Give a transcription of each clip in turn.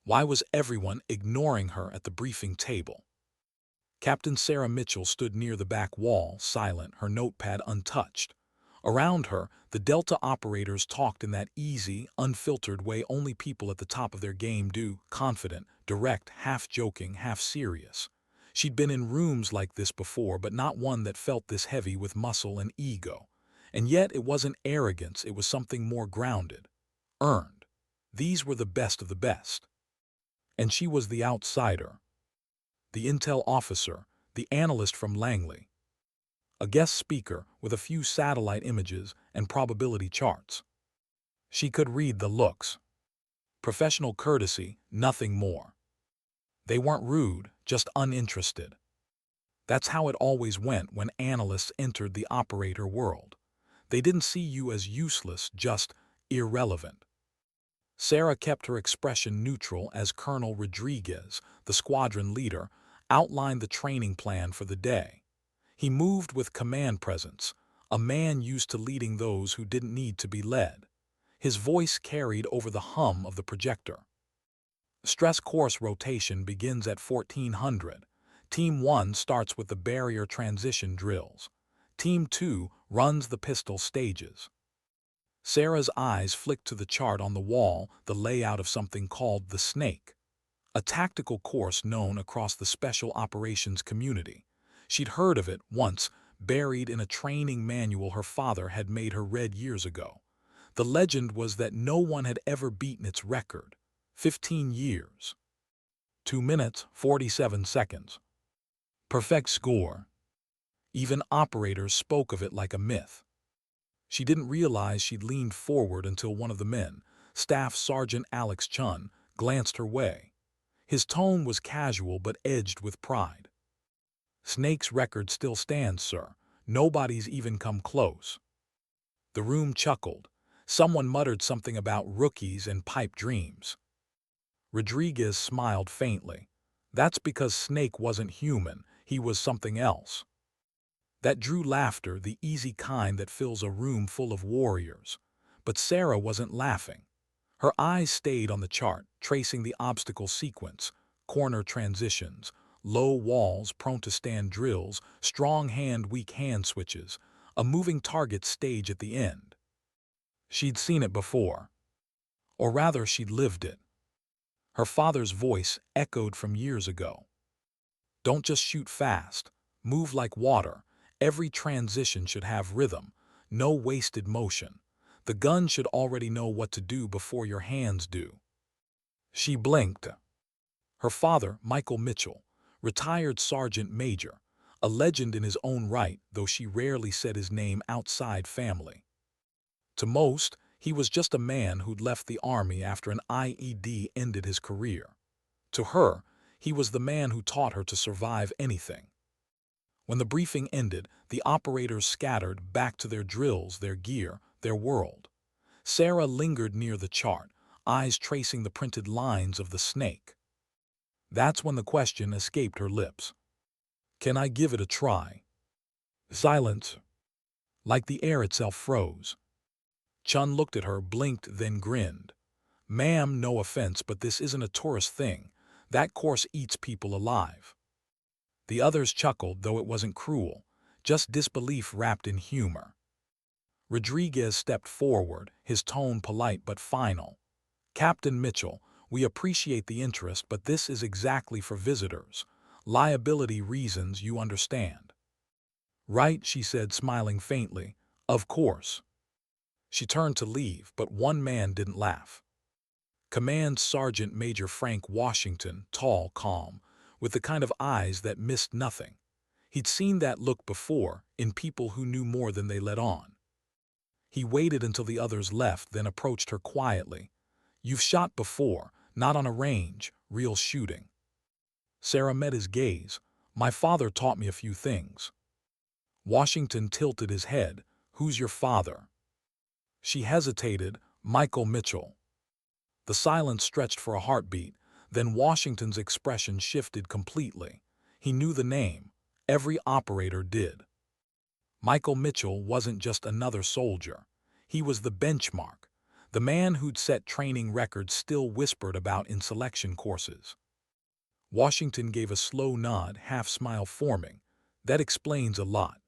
Why was everyone ignoring her at the briefing table? Captain Sarah Mitchell stood near the back wall, silent, her notepad untouched. Around her, the Delta operators talked in that easy, unfiltered way only people at the top of their game do, confident, direct, half-joking, half-serious. She'd been in rooms like this before, but not one that felt this heavy with muscle and ego. And yet it wasn't arrogance, it was something more grounded. Earned. These were the best of the best. And she was the outsider. The intel officer, the analyst from Langley. A guest speaker with a few satellite images and probability charts. She could read the looks. Professional courtesy, nothing more. They weren't rude, just uninterested. That's how it always went when analysts entered the operator world. They didn't see you as useless, just irrelevant. Sarah kept her expression neutral as Colonel Rodriguez, the squadron leader, outlined the training plan for the day. He moved with command presence, a man used to leading those who didn't need to be led. His voice carried over the hum of the projector. Stress course rotation begins at 1400. Team 1 starts with the barrier transition drills. Team 2 runs the pistol stages. Sarah's eyes flicked to the chart on the wall, the layout of something called the Snake, a tactical course known across the special operations community. She'd heard of it once, buried in a training manual her father had made her read years ago. The legend was that no one had ever beaten its record. 15 years. 2 minutes, 47 seconds. Perfect score. Even operators spoke of it like a myth. She didn't realize she'd leaned forward until one of the men, Staff Sergeant Alex Chun, glanced her way. His tone was casual but edged with pride. Snake's record still stands, sir. Nobody's even come close. The room chuckled. Someone muttered something about rookies and pipe dreams. Rodriguez smiled faintly. That's because Snake wasn't human, he was something else. That drew laughter, the easy kind that fills a room full of warriors. But Sarah wasn't laughing. Her eyes stayed on the chart, tracing the obstacle sequence, corner transitions, low walls prone to stand drills, strong hand, weak hand switches, a moving target stage at the end. She'd seen it before. Or rather, she'd lived it. Her father's voice echoed from years ago. Don't just shoot fast. Move like water. Every transition should have rhythm, no wasted motion. The gun should already know what to do before your hands do. She blinked. Her father, Michael Mitchell, retired sergeant major, a legend in his own right, though she rarely said his name outside family. To most, he was just a man who'd left the army after an IED ended his career. To her, he was the man who taught her to survive anything. When the briefing ended, the operators scattered back to their drills, their gear, their world. Sarah lingered near the chart, eyes tracing the printed lines of the Snake. That's when the question escaped her lips. Can I give it a try? Silence. Like the air itself froze. Chun looked at her, blinked, then grinned. Ma'am, no offense, but this isn't a tourist thing. That course eats people alive. The others chuckled, though it wasn't cruel, just disbelief wrapped in humor. Rodriguez stepped forward, his tone polite but final. Captain Mitchell, we appreciate the interest, but this is exactly for visitors. Liability reasons, you understand. Right, she said, smiling faintly. Of course. She turned to leave, but one man didn't laugh. Command Sergeant Major Frank Washington, tall, calm, with the kind of eyes that missed nothing. He'd seen that look before, in people who knew more than they let on. He waited until the others left, then approached her quietly. You've shot before, not on a range, real shooting. Sarah met his gaze. My father taught me a few things. Washington tilted his head. Who's your father? She hesitated. Michael Mitchell. The silence stretched for a heartbeat, then Washington's expression shifted completely. He knew the name. Every operator did. Michael Mitchell wasn't just another soldier. He was the benchmark, The man who'd set training records still whispered about in selection courses. Washington gave a slow nod, half-smile forming. That explains a lot.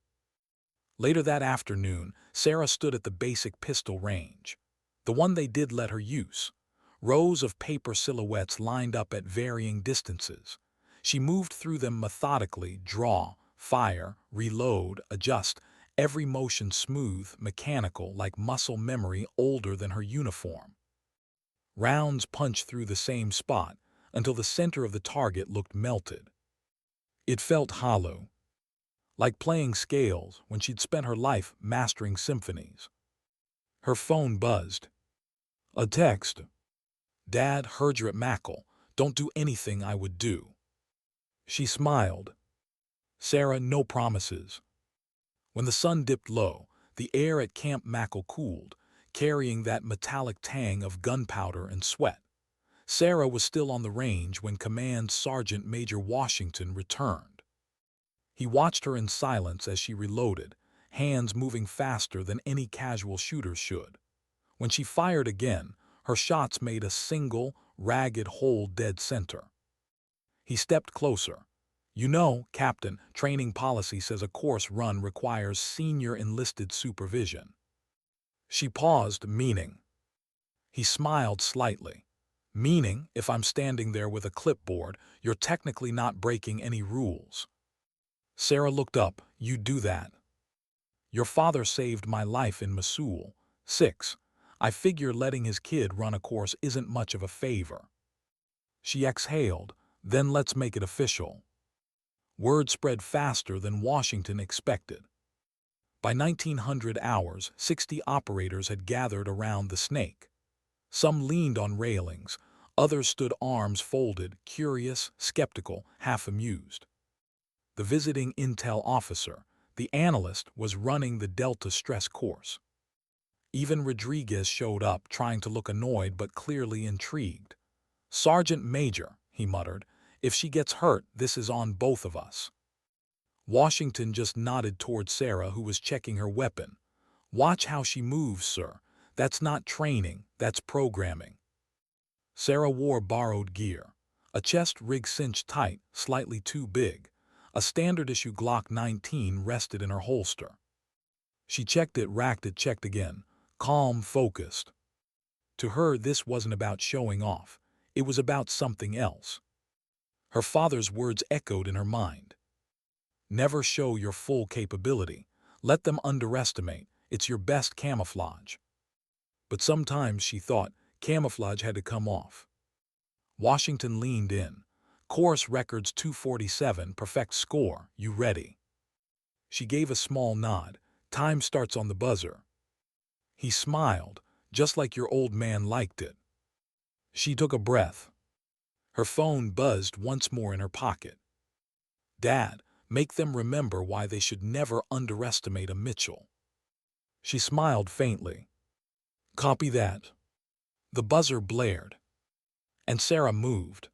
Later that afternoon, Sarah stood at the basic pistol range, the one they did let her use. Rows of paper silhouettes lined up at varying distances. She moved through them methodically, draw, fire, reload, adjust, every motion smooth, mechanical, like muscle memory older than her uniform. Rounds punched through the same spot until the center of the target looked melted. It felt hollow, like playing scales when she'd spent her life mastering symphonies. Her phone buzzed. A text. "Dad, heard you're at Mackle. Don't do anything I would do." She smiled. "Sarah, no promises." When the sun dipped low, the air at Camp Mackle cooled, carrying that metallic tang of gunpowder and sweat. Sarah was still on the range when Command Sergeant Major Washington returned. He watched her in silence as she reloaded, hands moving faster than any casual shooter should. When she fired again, her shots made a single, ragged hole dead center. He stepped closer. "You know, Captain, training policy says a course run requires senior enlisted supervision." She paused, meaning. He smiled slightly. "Meaning, if I'm standing there with a clipboard, you're technically not breaking any rules." Sarah looked up. "You do that." "Your father saved my life in Mosul. 6. I figure letting his kid run a course isn't much of a favor." She exhaled. "Then let's make it official." Word spread faster than Washington expected. By 1900 hours, 60 operators had gathered around the snake. Some leaned on railings, others stood arms folded, curious, skeptical, half amused. The visiting intel officer, the analyst, was running the Delta stress course. Even Rodriguez showed up, trying to look annoyed but clearly intrigued. "Sergeant Major," he muttered, "if she gets hurt, this is on both of us." Washington just nodded toward Sarah, who was checking her weapon. "Watch how she moves, sir. That's not training, that's programming." Sarah wore borrowed gear. A chest rig cinched tight, slightly too big. A standard-issue Glock 19 rested in her holster. She checked it, racked it, checked again. Calm, focused. To her, this wasn't about showing off. It was about something else. Her father's words echoed in her mind. "Never show your full capability. Let them underestimate. It's your best camouflage." But sometimes, she thought, camouflage had to come off. Washington leaned in. "Course records 247, perfect score. You ready?" She gave a small nod. "Time starts on the buzzer." He smiled, "Just like your old man liked it." She took a breath. Her phone buzzed once more in her pocket. "Dad, make them remember why they should never underestimate a Mitchell." She smiled faintly. "Copy that." The buzzer blared, and Sarah moved.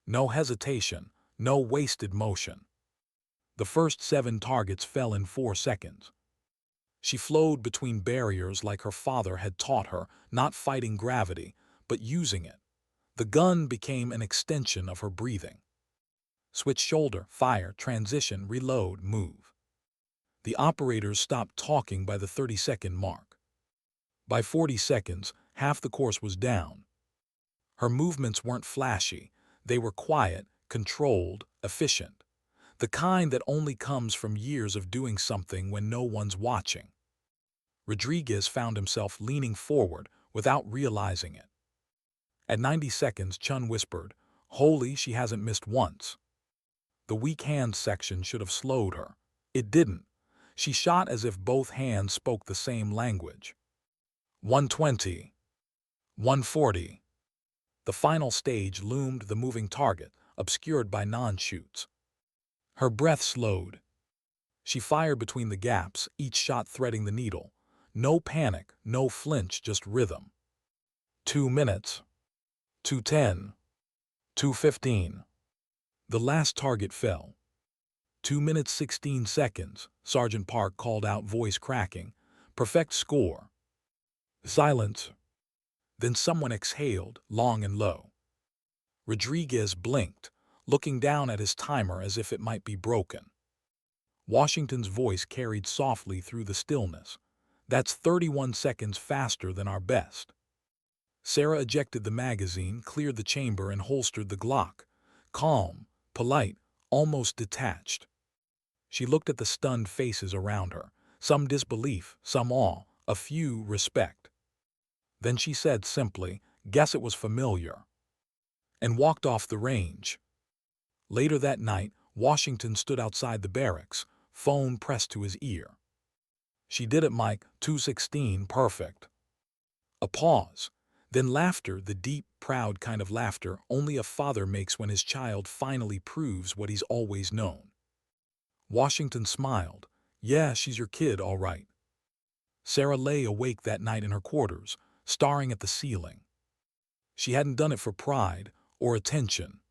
No hesitation, no wasted motion. The first 7 targets fell in 4 seconds. She flowed between barriers like her father had taught her, not fighting gravity, but using it. The gun became an extension of her breathing. Switch shoulder, fire, transition, reload, move. The operators stopped talking by the 30-second mark. By 40 seconds, half the course was down. Her movements weren't flashy. They were quiet, controlled, efficient. The kind that only comes from years of doing something when no one's watching. Rodriguez found himself leaning forward without realizing it. At 90 seconds, Chun whispered, "Holy, she hasn't missed once." The weak hands section should have slowed her. It didn't. She shot as if both hands spoke the same language. 120. 140. The final stage loomed, the moving target, obscured by non-shoots. Her breath slowed. She fired between the gaps, each shot threading the needle. No panic, no flinch, just rhythm. 2 minutes. 2:10. 2:15. The last target fell. 2 minutes 16 seconds, Sergeant Park called out, voice cracking. "Perfect score." Silence. Then someone exhaled, long and low. Rodriguez blinked, looking down at his timer as if it might be broken. Washington's voice carried softly through the stillness. "That's 31 seconds faster than our best." Sarah ejected the magazine, cleared the chamber, and holstered the Glock. Calm, polite, almost detached. She looked at the stunned faces around her, some disbelief, some awe, a few respect. Then she said simply, "Guess it was familiar," and walked off the range. Later that night, Washington stood outside the barracks, phone pressed to his ear. "She did it, Mike, 216, perfect." A pause. Then laughter, the deep, proud kind of laughter only a father makes when his child finally proves what he's always known. Washington smiled. "Yeah, she's your kid, all right." Sarah lay awake that night in her quarters, staring at the ceiling. She hadn't done it for pride or attention.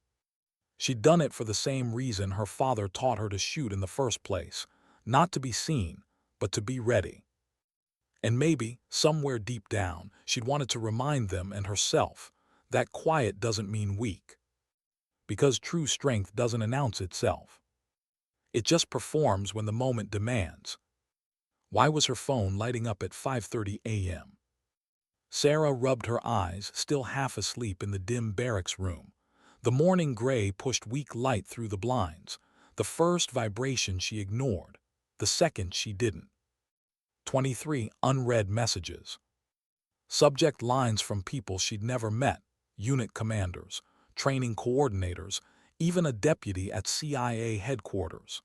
She'd done it for the same reason her father taught her to shoot in the first place, not to be seen, but to be ready. And maybe, somewhere deep down, she'd wanted to remind them and herself that quiet doesn't mean weak. Because true strength doesn't announce itself. It just performs when the moment demands. Why was her phone lighting up at 5:30 a.m.? Sarah rubbed her eyes, still half asleep in the dim barracks room. The morning gray pushed weak light through the blinds. The first vibration she ignored, the second she didn't. 23 unread messages. Subject lines from people she'd never met, unit commanders, training coordinators, even a deputy at CIA headquarters.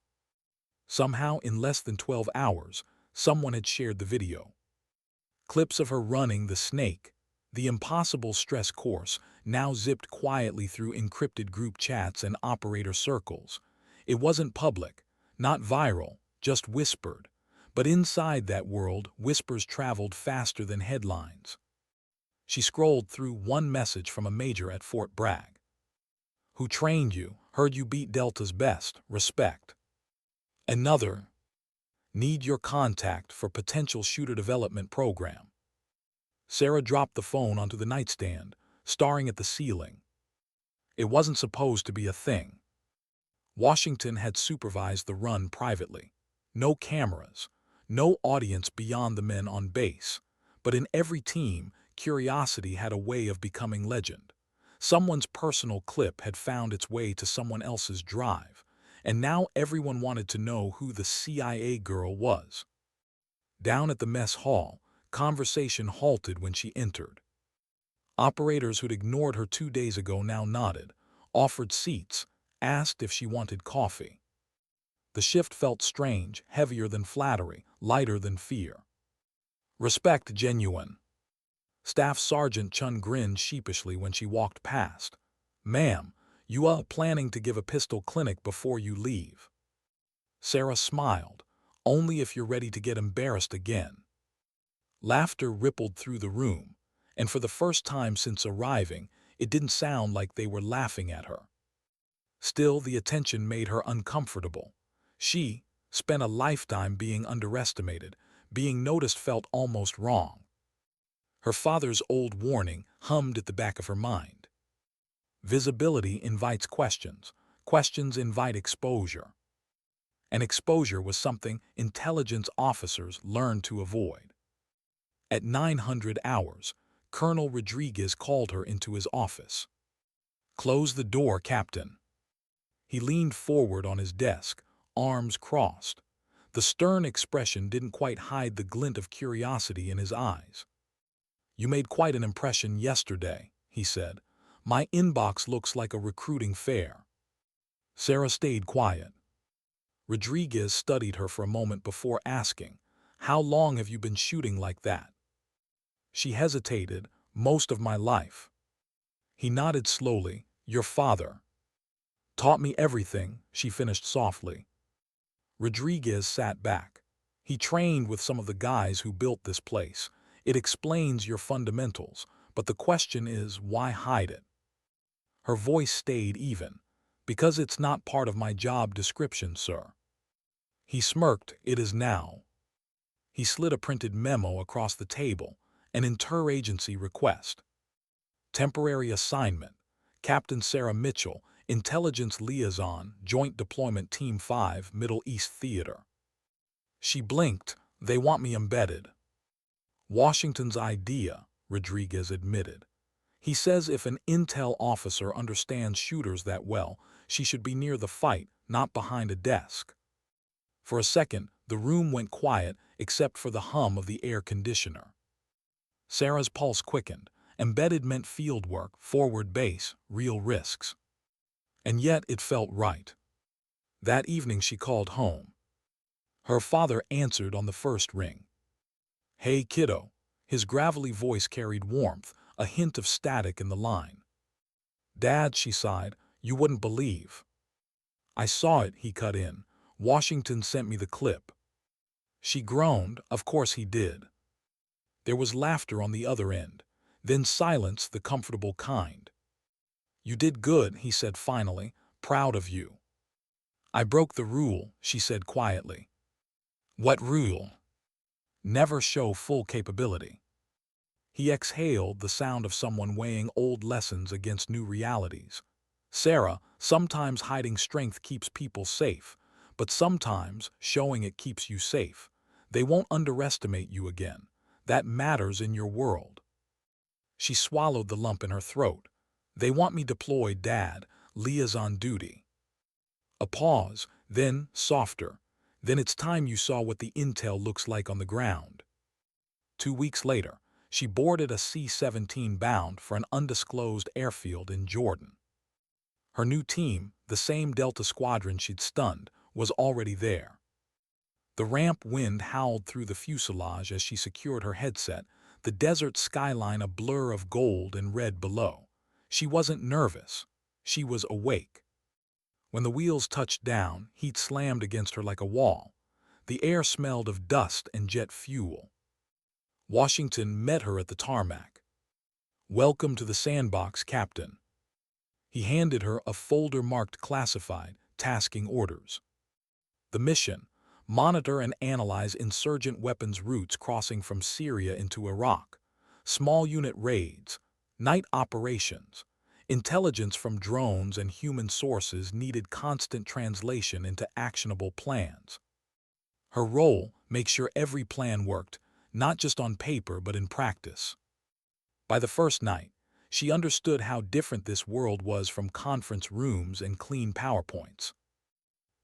Somehow, in less than 12 hours, someone had shared the video. Clips of her running the snake, the impossible stress course, now zipped quietly through encrypted group chats and operator circles. It wasn't public, not viral, just whispered. But inside that world, whispers traveled faster than headlines. She scrolled through one message from a major at Fort Bragg. "Who trained you? Heard you beat Delta's best. Respect." Another. "Need your contact for potential shooter development program." Sarah dropped the phone onto the nightstand, staring at the ceiling. It wasn't supposed to be a thing. Washington had supervised the run privately. No cameras, no audience beyond the men on base. But in every team, curiosity had a way of becoming legend. Someone's personal clip had found its way to someone else's drive, and now everyone wanted to know who the CIA girl was. Down at the mess hall, conversation halted when she entered. Operators who'd ignored her 2 days ago now nodded, offered seats, asked if she wanted coffee. The shift felt strange, heavier than flattery, lighter than fear. Respect genuine. Staff Sergeant Chun grinned sheepishly when she walked past. "Ma'am, you are planning to give a pistol clinic before you leave." Sarah smiled. "Only if you're ready to get embarrassed again." Laughter rippled through the room, and for the first time since arriving, it didn't sound like they were laughing at her. Still, the attention made her uncomfortable. She spent a lifetime being underestimated. Being noticed felt almost wrong. Her father's old warning hummed at the back of her mind. Visibility invites questions. Questions invite exposure. And exposure was something intelligence officers learned to avoid. At 900 hours, Colonel Rodriguez called her into his office. "Close the door, Captain." He leaned forward on his desk, arms crossed. The stern expression didn't quite hide the glint of curiosity in his eyes. "You made quite an impression yesterday," he said. "My inbox looks like a recruiting fair." Sarah stayed quiet. Rodriguez studied her for a moment before asking, "How long have you been shooting like that?" She hesitated. "Most of my life." He nodded slowly. "Your father taught me everything," she finished softly. Rodriguez sat back. "He trained with some of the guys who built this place. It explains your fundamentals, but the question is, why hide it?" Her voice stayed even. "Because it's not part of my job description, sir." He smirked. "It is now." He slid a printed memo across the table, an interagency request. Temporary assignment. Captain Sarah Mitchell, Intelligence Liaison, Joint Deployment Team 5, Middle East Theater. She blinked. They want me embedded. Washington's idea, Rodriguez admitted. He says if an intel officer understands shooters that well, she should be near the fight, not behind a desk. For a second, the room went quiet except for the hum of the air conditioner. Sarah's pulse quickened. Embedded meant field work, forward base, real risks. And yet it felt right. That evening she called home. Her father answered on the first ring. "Hey, kiddo." His gravelly voice carried warmth, a hint of static in the line. "Dad," she sighed, "you wouldn't believe." "I saw it," he cut in. "Washington sent me the clip." She groaned. Of course he did. There was laughter on the other end, then silence, the comfortable kind. "You did good," he said finally, "proud of you." "I broke the rule," she said quietly. "What rule?" "Never show full capability." He exhaled, the sound of someone weighing old lessons against new realities. "Sarah, sometimes hiding strength keeps people safe, but sometimes showing it keeps you safe. They won't underestimate you again. That matters in your world." She swallowed the lump in her throat. "They want me deployed, Dad. Liaison duty." A pause, then softer. "Then it's time you saw what the intel looks like on the ground." 2 weeks later, she boarded a C-17 bound for an undisclosed airfield in Jordan. Her new team, the same Delta squadron she'd stunned, was already there. The ramp wind howled through the fuselage as she secured her headset, the desert skyline a blur of gold and red below. She wasn't nervous. She was awake. When the wheels touched down, heat slammed against her like a wall. The air smelled of dust and jet fuel. Washington met her at the tarmac. "Welcome to the sandbox, Captain." He handed her a folder marked classified, tasking orders. The mission: monitor and analyze insurgent weapons routes crossing from Syria into Iraq, small unit raids, night operations. Intelligence from drones and human sources needed constant translation into actionable plans. Her role: make sure every plan worked, not just on paper but in practice. By the first night, she understood how different this world was from conference rooms and clean PowerPoints.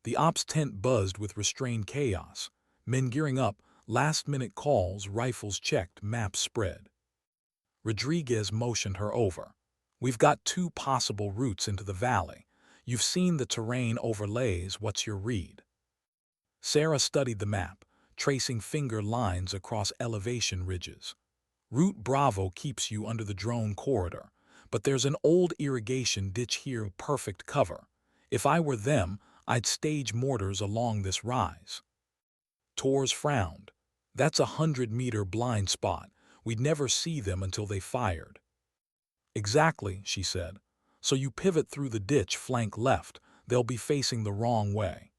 The ops tent buzzed with restrained chaos, men gearing up, last-minute calls, rifles checked, maps spread. Rodriguez motioned her over. "We've got 2 possible routes into the valley. You've seen the terrain overlays. What's your read?" Sarah studied the map, tracing finger lines across elevation ridges. "Route Bravo keeps you under the drone corridor, but there's an old irrigation ditch here, perfect cover. If I were them, I'd stage mortars along this rise." Torres frowned. "That's a 100-meter blind spot. We'd never see them until they fired." "Exactly," she said. "So you pivot through the ditch, flank left. They'll be facing the wrong way."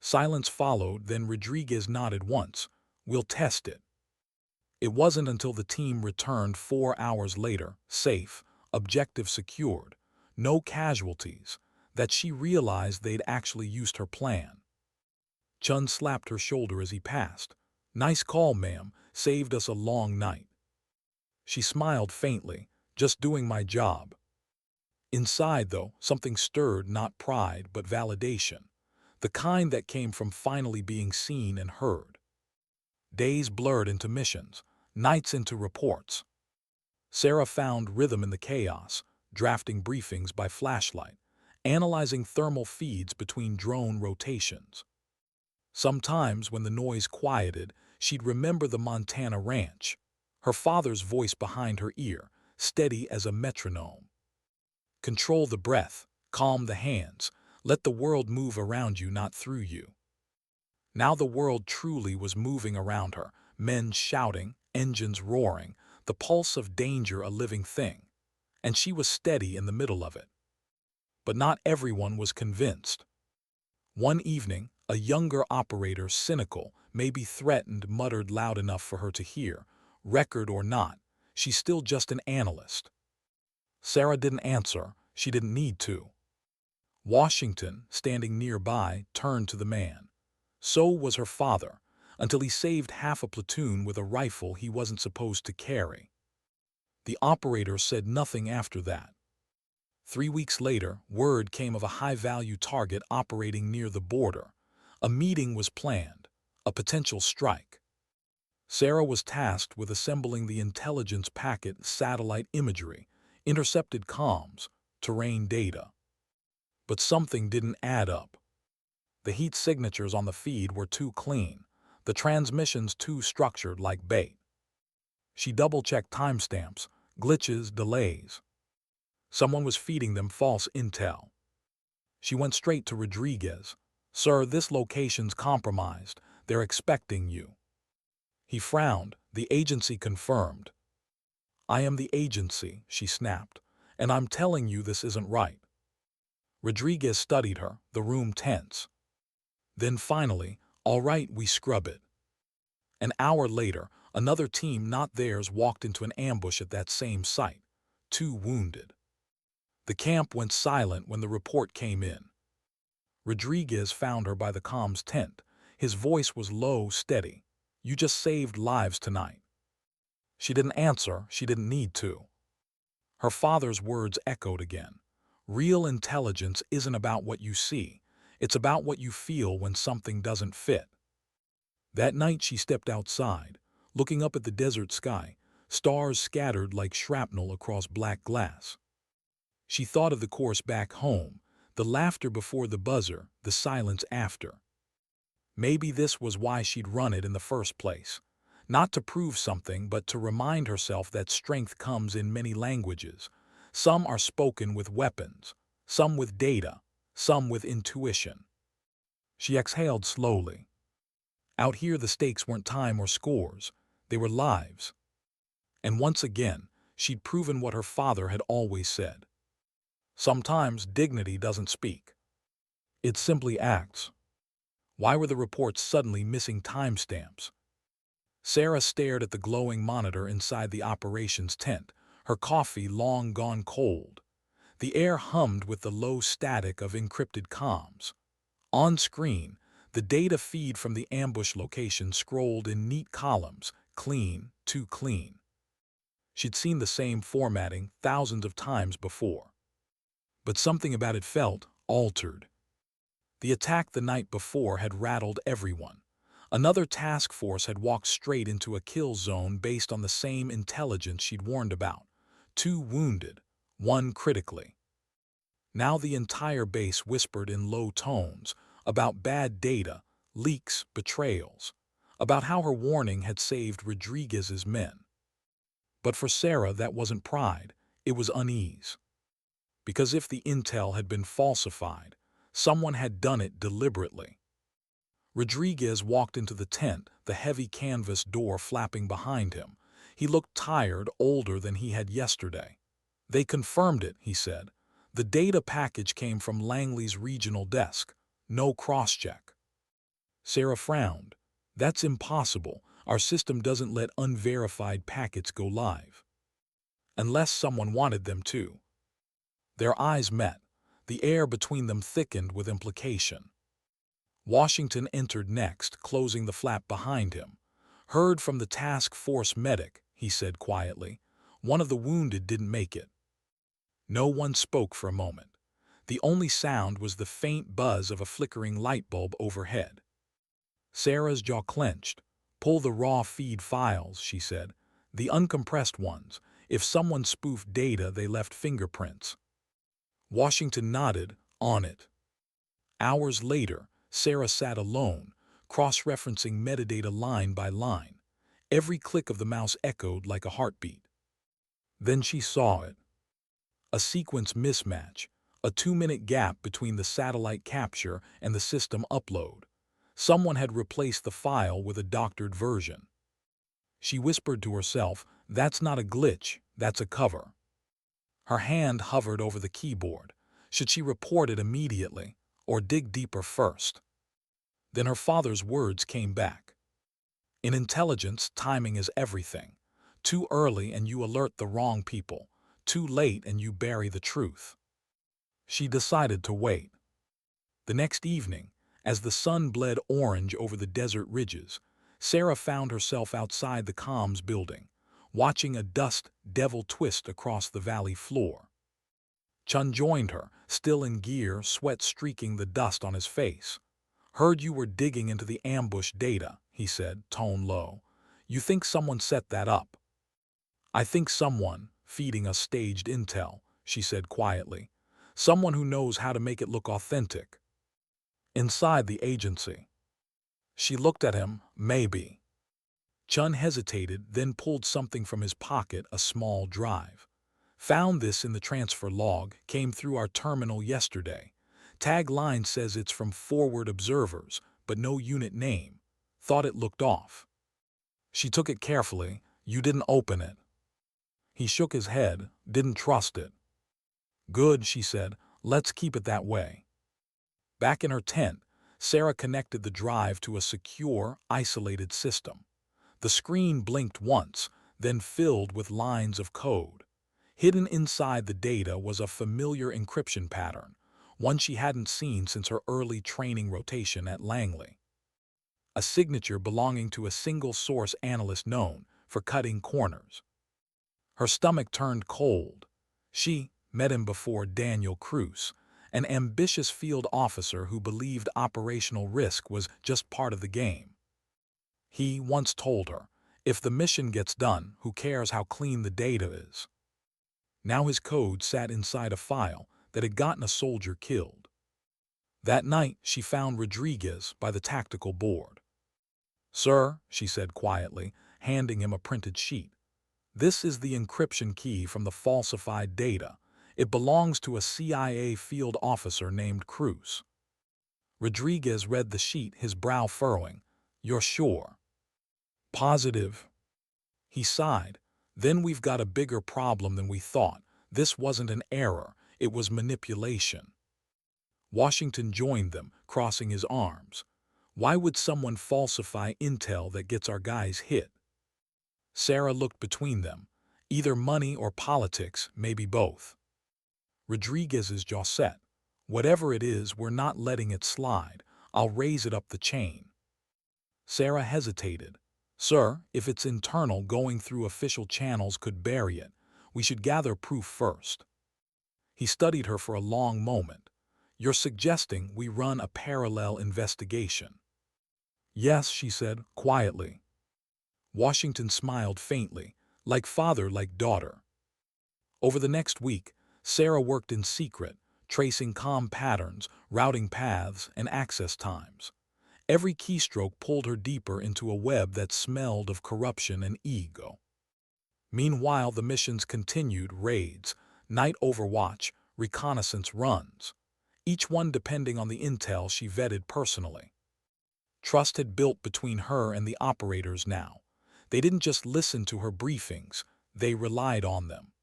Silence followed, then Rodriguez nodded once. "We'll test it." It wasn't until the team returned 4 hours later, safe, objective secured, no casualties, that she realized they'd actually used her plan. Chun slapped her shoulder as he passed. "Nice call, ma'am. Saved us a long night." She smiled faintly. "Just doing my job." Inside, though, something stirred, not pride, but validation. The kind that came from finally being seen and heard. Days blurred into missions, nights into reports. Sarah found rhythm in the chaos, drafting briefings by flashlight, analyzing thermal feeds between drone rotations. Sometimes, when the noise quieted, she'd remember the Montana ranch, her father's voice behind her ear, steady as a metronome. "Control the breath, calm the hands, let the world move around you, not through you." Now the world truly was moving around her, men shouting, engines roaring, the pulse of danger a living thing, and she was steady in the middle of it. But not everyone was convinced. One evening, a younger operator, cynical, maybe threatened, muttered loud enough for her to hear, "Record or not, she's still just an analyst." Sarah didn't answer. She didn't need to. Washington, standing nearby, turned to the man. So was her father, until he saved half a platoon with a rifle he wasn't supposed to carry. The operator said nothing after that. 3 weeks later, word came of a high-value target operating near the border. A meeting was planned, a potential strike. Sarah was tasked with assembling the intelligence packet, satellite imagery, intercepted comms, terrain data. But something didn't add up. The heat signatures on the feed were too clean, the transmissions too structured like bait. She double-checked timestamps, glitches, delays. Someone was feeding them false intel. She went straight to Rodriguez. "Sir, this location's compromised. They're expecting you." He frowned. "The agency confirmed." "I am the agency," she snapped, "and I'm telling you this isn't right." Rodriguez studied her, the room tense. Then finally, "All right, we scrub it." An hour later, another team not theirs walked into an ambush at that same site. 2 wounded. The camp went silent when the report came in. Rodriguez found her by the comms tent. His voice was low, steady. "You just saved lives tonight." She didn't answer. She didn't need to. Her father's words echoed again. "Real intelligence isn't about what you see. It's about what you feel when something doesn't fit." That night she stepped outside, looking up at the desert sky, stars scattered like shrapnel across black glass. She thought of the course back home, the laughter before the buzzer, the silence after. Maybe this was why she'd run it in the first place. Not to prove something, but to remind herself that strength comes in many languages. Some are spoken with weapons, some with data, some with intuition. She exhaled slowly. Out here the stakes weren't time or scores, they were lives. And once again, she'd proven what her father had always said. Sometimes dignity doesn't speak. It simply acts. Why were the reports suddenly missing timestamps? Sarah stared at the glowing monitor inside the operations tent, her coffee long gone cold. The air hummed with the low static of encrypted comms. On screen, the data feed from the ambush location scrolled in neat columns, clean, too clean. She'd seen the same formatting thousands of times before. But something about it felt altered. The attack the night before had rattled everyone. Another task force had walked straight into a kill zone based on the same intelligence she'd warned about. 2 wounded, 1 critically. Now the entire base whispered in low tones about bad data, leaks, betrayals, about how her warning had saved Rodriguez's men. But for Sarah, that wasn't pride, it was unease. Because if the intel had been falsified, someone had done it deliberately. Rodriguez walked into the tent, the heavy canvas door flapping behind him. He looked tired, older than he had yesterday. "They confirmed it," he said. "The data package came from Langley's regional desk. No cross-check." Sarah frowned. "That's impossible. Our system doesn't let unverified packets go live." Unless someone wanted them to. Their eyes met. The air between them thickened with implication. Washington entered next, closing the flap behind him. "Heard from the task force medic," he said quietly. "One of the wounded didn't make it." No one spoke for a moment. The only sound was the faint buzz of a flickering light bulb overhead. Sarah's jaw clenched. "Pull the raw feed files," she said. "The uncompressed ones. If someone spoofed data, they left fingerprints." Washington nodded. "On it." Hours later, Sarah sat alone, cross-referencing metadata line by line. Every click of the mouse echoed like a heartbeat. Then she saw it. A sequence mismatch, a 2-minute gap between the satellite capture and the system upload. Someone had replaced the file with a doctored version. She whispered to herself, "That's not a glitch, that's a cover." Her hand hovered over the keyboard. Should she report it immediately, or dig deeper first? Then her father's words came back. "In intelligence, timing is everything. Too early and you alert the wrong people. Too late and you bury the truth. She decided to wait. The next evening, as the sun bled orange over the desert ridges, Sarah found herself outside the comms building, watching a dust devil twist across the valley floor. Chun joined her, still in gear, sweat streaking the dust on his face. "Heard you were digging into the ambush data," he said, tone low. "You think someone set that up?" "I think someone, feeding us staged intel," she said quietly. "Someone who knows how to make it look authentic." "Inside the agency." She looked at him. "Maybe." Chun hesitated, then pulled something from his pocket, a small drive. "Found this in the transfer log, came through our terminal yesterday. Tag line says it's from forward observers, but no unit name. Thought it looked off." She took it carefully. "You didn't open it." He shook his head, didn't trust it. "Good," she said. "Let's keep it that way." Back in her tent, Sarah connected the drive to a secure, isolated system. The screen blinked once, then filled with lines of code. Hidden inside the data was a familiar encryption pattern, one she hadn't seen since her early training rotation at Langley. A signature belonging to a single-source analyst known for cutting corners. Her stomach turned cold. She met him before, Daniel Cruz, an ambitious field officer who believed operational risk was just part of the game. He once told her, "If the mission gets done, who cares how clean the data is?" Now his code sat inside a file that had gotten a soldier killed. That night, she found Rodriguez by the tactical board. "Sir," she said quietly, handing him a printed sheet. "This is the encryption key from the falsified data. It belongs to a CIA field officer named Cruz." Rodriguez read the sheet, his brow furrowing. "You're sure?" "Positive." He sighed. "Then we've got a bigger problem than we thought. This wasn't an error, it was manipulation." Washington joined them, crossing his arms. "Why would someone falsify intel that gets our guys hit?" Sarah looked between them. "Either money or politics, maybe both." Rodriguez's jaw set. "Whatever it is, we're not letting it slide. I'll raise it up the chain." Sarah hesitated. "Sir, if it's internal, going through official channels could bury it. We should gather proof first." He studied her for a long moment. "You're suggesting we run a parallel investigation?" "Yes," she said, quietly. Washington smiled faintly, like father, like daughter. Over the next week, Sarah worked in secret, tracing comm patterns, routing paths, and access times. Every keystroke pulled her deeper into a web that smelled of corruption and ego. Meanwhile, the missions continued: raids, night overwatch, reconnaissance runs, each one depending on the intel she vetted personally. Trust had built between her and the operators now. They didn't just listen to her briefings, they relied on them.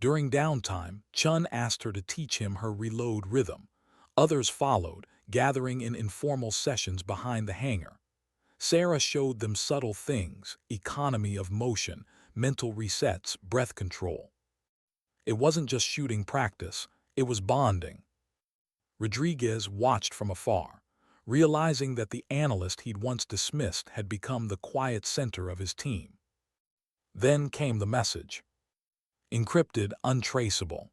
During downtime, Chun asked her to teach him her reload rhythm. Others followed, gathering in informal sessions behind the hangar. Sarah showed them subtle things: economy of motion, mental resets, breath control. It wasn't just shooting practice, it was bonding. Rodriguez watched from afar, realizing that the analyst he'd once dismissed had become the quiet center of his team. Then came the message. Encrypted, untraceable.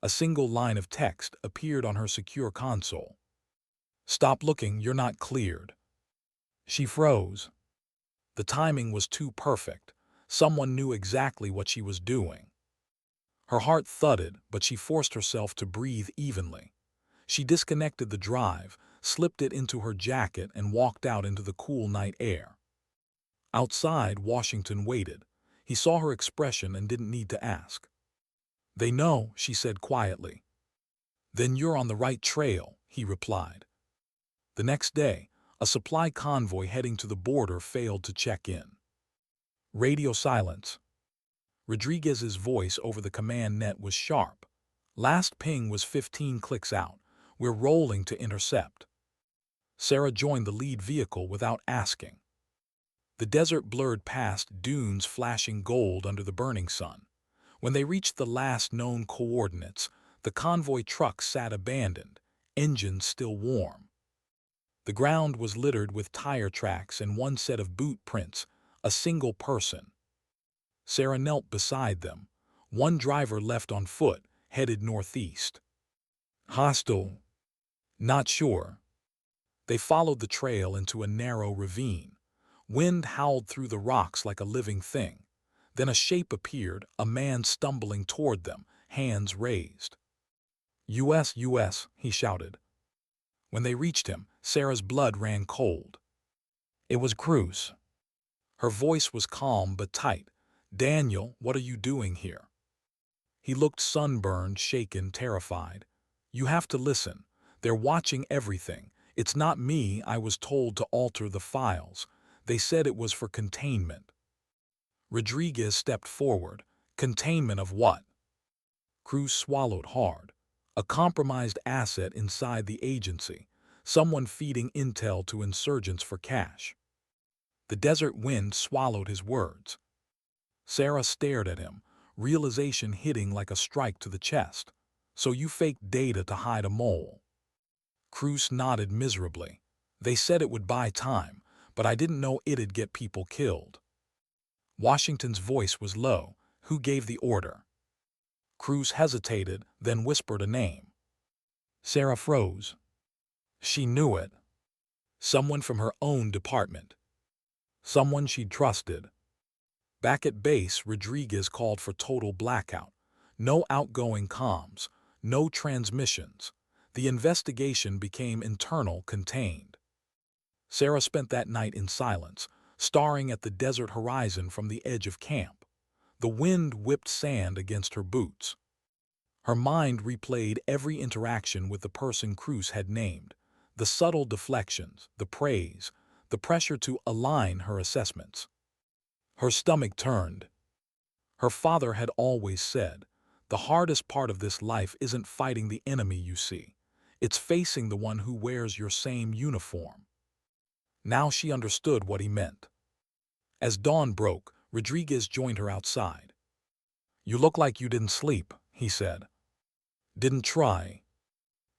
A single line of text appeared on her secure console. "Stop looking, you're not cleared." She froze. The timing was too perfect. Someone knew exactly what she was doing. Her heart thudded, but she forced herself to breathe evenly. She disconnected the drive, slipped it into her jacket, and walked out into the cool night air. Outside, Washington waited. He saw her expression and didn't need to ask. "They know," she said quietly. "Then you're on the right trail," he replied. The next day, a supply convoy heading to the border failed to check in. Radio silence. Rodriguez's voice over the command net was sharp. "Last ping was 15 clicks out. We're rolling to intercept." Sarah joined the lead vehicle without asking. The desert blurred past, dunes flashing gold under the burning sun. When they reached the last known coordinates, the convoy truck sat abandoned, engines still warm. The ground was littered with tire tracks and one set of boot prints, a single person. Sarah knelt beside them. One driver left on foot, headed northeast. Hostile. Not sure. They followed the trail into a narrow ravine. Wind howled through the rocks like a living thing. Then a shape appeared, a man stumbling toward them, hands raised. US, he shouted. When they reached him, Sarah's blood ran cold. It was Cruz. Her voice was calm but tight. Daniel, what are you doing here? He looked sunburned, shaken, terrified. You have to listen. They're watching everything. It's not me. I was told to alter the files. They said it was for containment. Rodriguez stepped forward. Containment of what? Cruz swallowed hard. A compromised asset inside the agency. Someone feeding intel to insurgents for cash. The desert wind swallowed his words. Sarah stared at him, realization hitting like a strike to the chest. So you faked data to hide a mole. Cruz nodded miserably. They said it would buy time, but I didn't know it'd get people killed. Washington's voice was low. Who gave the order? Cruz hesitated, then whispered a name. Sarah froze. She knew it. Someone from her own department. Someone she'd trusted. Back at base, Rodriguez called for total blackout. No outgoing comms, no transmissions. The investigation became internal, contained. Sarah spent that night in silence, staring at the desert horizon from the edge of camp. The wind whipped sand against her boots. Her mind replayed every interaction with the person Cruz had named, the subtle deflections, the praise, the pressure to align her assessments. Her stomach turned. Her father had always said, the hardest part of this life isn't fighting the enemy you see. It's facing the one who wears your same uniform. Now she understood what he meant. As dawn broke, Rodriguez joined her outside. You look like you didn't sleep, he said. Didn't try.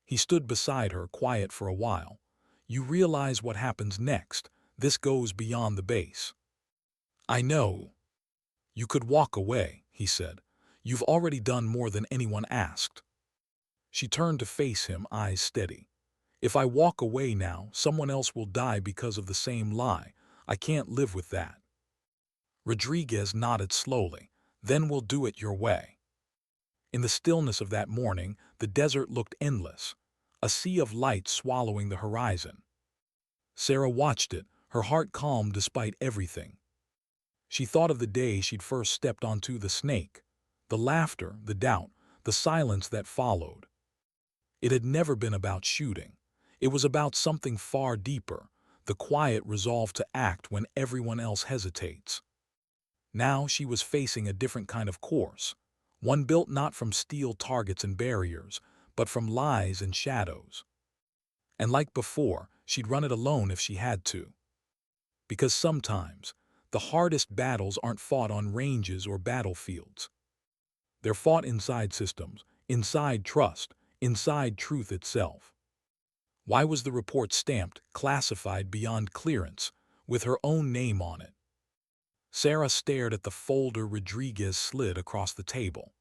He stood beside her, quiet for a while. You realize what happens next. This goes beyond the base. I know. You could walk away, he said. You've already done more than anyone asked. She turned to face him, eyes steady. If I walk away now, someone else will die because of the same lie. I can't live with that. Rodriguez nodded slowly. Then we'll do it your way. In the stillness of that morning, the desert looked endless, a sea of light swallowing the horizon. Sarah watched it, her heart calm despite everything. She thought of the day she'd first stepped onto the snake, the laughter, the doubt, the silence that followed. It had never been about shooting. It was about something far deeper, the quiet resolve to act when everyone else hesitates. Now she was facing a different kind of course, one built not from steel targets and barriers, but from lies and shadows. And like before, she'd run it alone if she had to. Because sometimes, the hardest battles aren't fought on ranges or battlefields. They're fought inside systems, inside trust, inside truth itself. Why was the report stamped, classified beyond clearance, with her own name on it? Sarah stared at the folder Rodriguez slid across the table.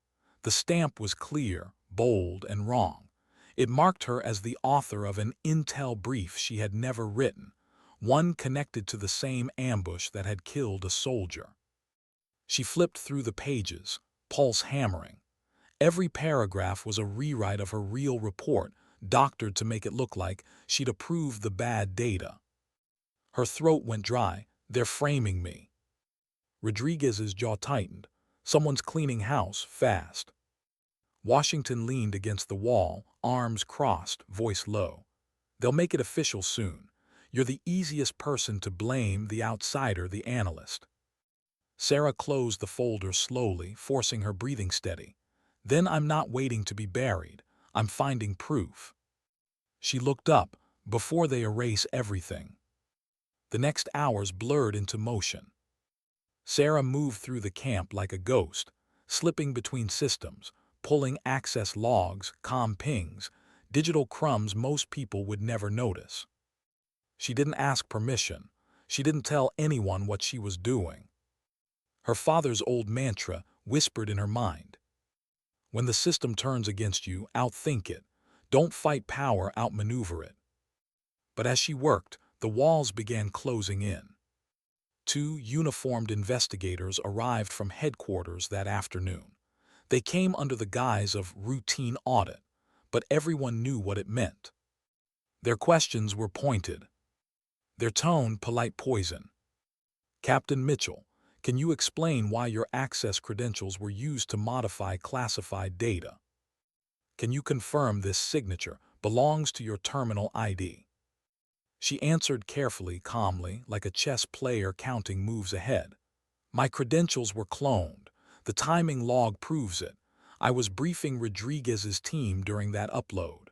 The stamp was clear, bold, and wrong. It marked her as the author of an intel brief she had never written, one connected to the same ambush that had killed a soldier. She flipped through the pages, pulse hammering. Every paragraph was a rewrite of her real report, doctored to make it look like she'd approved the bad data. Her throat went dry. They're framing me. Rodriguez's jaw tightened. Someone's cleaning house, fast. Washington leaned against the wall, arms crossed, voice low. They'll make it official soon. You're the easiest person to blame, the outsider, the analyst. Sarah closed the folder slowly, forcing her breathing steady. Then I'm not waiting to be buried. I'm finding proof. She looked up, before they erase everything. The next hours blurred into motion. Sarah moved through the camp like a ghost, slipping between systems, pulling access logs, comm pings, digital crumbs most people would never notice. She didn't ask permission. She didn't tell anyone what she was doing. Her father's old mantra whispered in her mind. When the system turns against you, outthink it. Don't fight power, outmaneuver it. But as she worked, the walls began closing in. Two uniformed investigators arrived from headquarters that afternoon. They came under the guise of routine audit, but everyone knew what it meant. Their questions were pointed. Their tone, polite poison. "Captain Mitchell, can you explain why your access credentials were used to modify classified data? Can you confirm this signature belongs to your terminal ID?" She answered carefully, calmly, like a chess player counting moves ahead. "My credentials were cloned. The timing log proves it. I was briefing Rodriguez's team during that upload."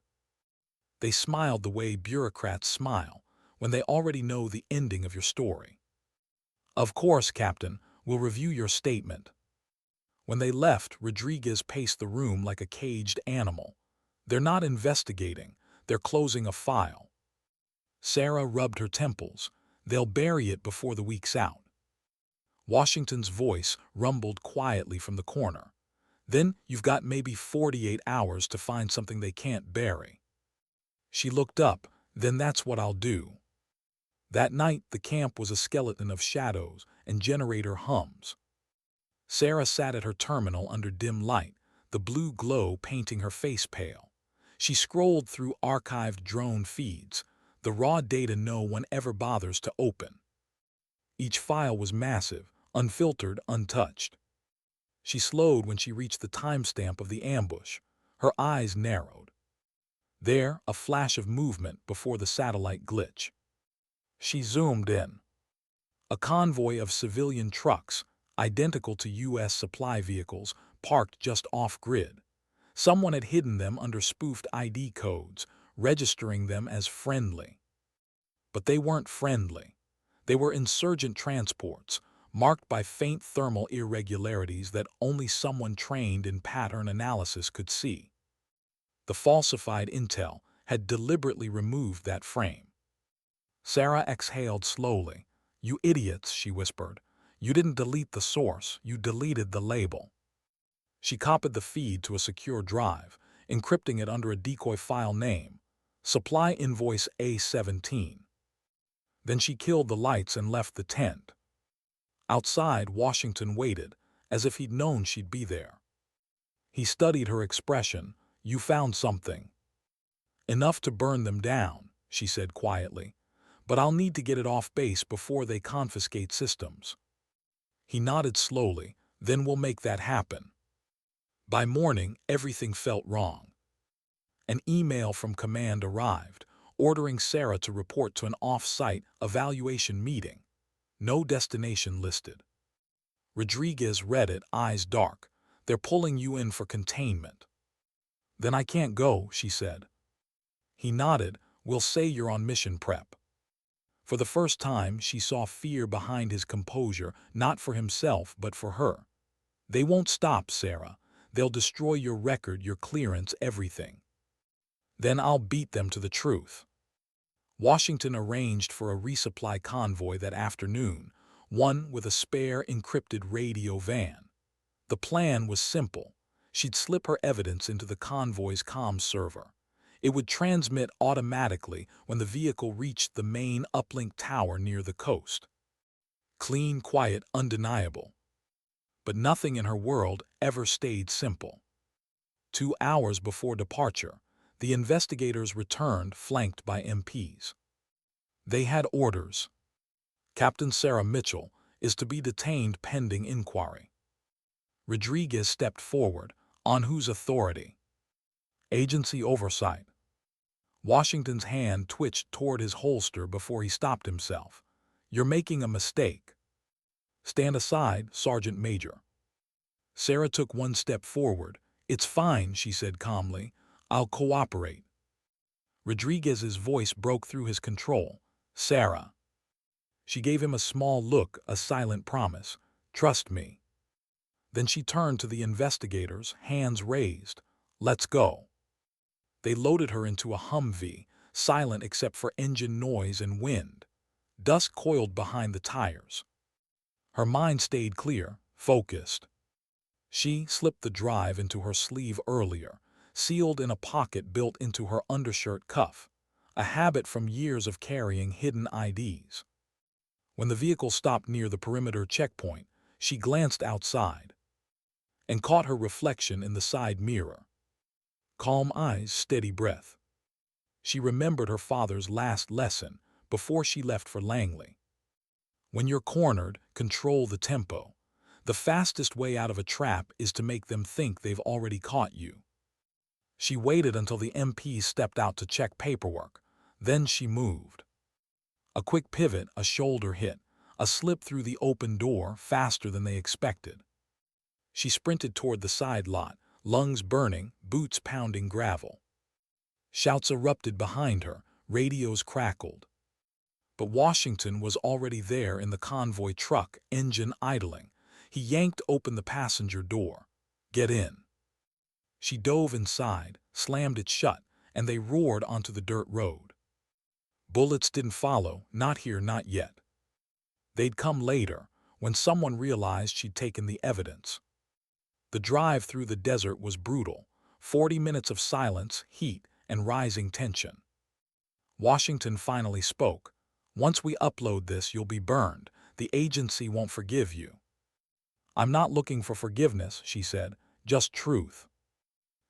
They smiled the way bureaucrats smile when they already know the ending of your story. "Of course, Captain, we'll review your statement." When they left, Rodriguez paced the room like a caged animal. "They're not investigating. They're closing a file." Sarah rubbed her temples. "They'll bury it before the week's out." Washington's voice rumbled quietly from the corner. "Then you've got maybe 48 hours to find something they can't bury." She looked up. "Then that's what I'll do." That night, the camp was a skeleton of shadows and generator hums. Sarah sat at her terminal under dim light, the blue glow painting her face pale. She scrolled through archived drone feeds, the raw data no one ever bothers to open. Each file was massive, unfiltered, untouched. She slowed when she reached the timestamp of the ambush. Her eyes narrowed. There, a flash of movement before the satellite glitch. She zoomed in. A convoy of civilian trucks, identical to U.S. supply vehicles, parked just off-grid. Someone had hidden them under spoofed ID codes, registering them as friendly. But they weren't friendly. They were insurgent transports, marked by faint thermal irregularities that only someone trained in pattern analysis could see. The falsified intel had deliberately removed that frame. Sarah exhaled slowly. "You idiots," she whispered. "You didn't delete the source, you deleted the label." She copied the feed to a secure drive, encrypting it under a decoy file name, Supply Invoice A17. Then she killed the lights and left the tent. Outside, Washington waited, as if he'd known she'd be there. He studied her expression. "You found something." "Enough to burn them down," she said quietly. "But I'll need to get it off base before they confiscate systems." He nodded slowly. "Then we'll make that happen." By morning, everything felt wrong. An email from command arrived, ordering Sarah to report to an off-site evaluation meeting. No destination listed. Rodriguez read it, eyes dark. "They're pulling you in for containment." "Then I can't go," she said. He nodded. "We'll say you're on mission prep." For the first time, she saw fear behind his composure, not for himself, but for her. "They won't stop, Sarah. They'll destroy your record, your clearance, everything." "Then I'll beat them to the truth." Washington arranged for a resupply convoy that afternoon, one with a spare encrypted radio van. The plan was simple. She'd slip her evidence into the convoy's comm server. It would transmit automatically when the vehicle reached the main uplink tower near the coast. Clean, quiet, undeniable. But nothing in her world ever stayed simple. 2 hours before departure, the investigators returned, flanked by MPs. They had orders. Captain Sarah Mitchell is to be detained pending inquiry. Rodriguez stepped forward. On whose authority? Agency oversight. Washington's hand twitched toward his holster before he stopped himself. You're making a mistake. Stand aside, Sergeant Major. Sarah took one step forward. It's fine, she said calmly. I'll cooperate. Rodriguez's voice broke through his control. Sarah. She gave him a small look, a silent promise. Trust me. Then she turned to the investigators, hands raised. "Let's go." They loaded her into a Humvee, silent except for engine noise and wind. Dust coiled behind the tires. Her mind stayed clear, focused. She slipped the drive into her sleeve earlier, sealed in a pocket built into her undershirt cuff, a habit from years of carrying hidden IDs. When the vehicle stopped near the perimeter checkpoint, she glanced outside and caught her reflection in the side mirror. Calm eyes, steady breath. She remembered her father's last lesson before she left for Langley. When you're cornered, control the tempo. The fastest way out of a trap is to make them think they've already caught you. She waited until the MP stepped out to check paperwork. Then she moved. A quick pivot, a shoulder hit, a slip through the open door faster than they expected. She sprinted toward the side lot, lungs burning, boots pounding gravel. Shouts erupted behind her, radios crackled. But Washington was already there in the convoy truck, engine idling. He yanked open the passenger door. "Get in." She dove inside, slammed it shut, and they roared onto the dirt road. Bullets didn't follow, not here, not yet. They'd come later, when someone realized she'd taken the evidence. The drive through the desert was brutal. 40 minutes of silence, heat, and rising tension. Washington finally spoke. "Once we upload this, you'll be burned. The agency won't forgive you." "I'm not looking for forgiveness," she said, "just truth."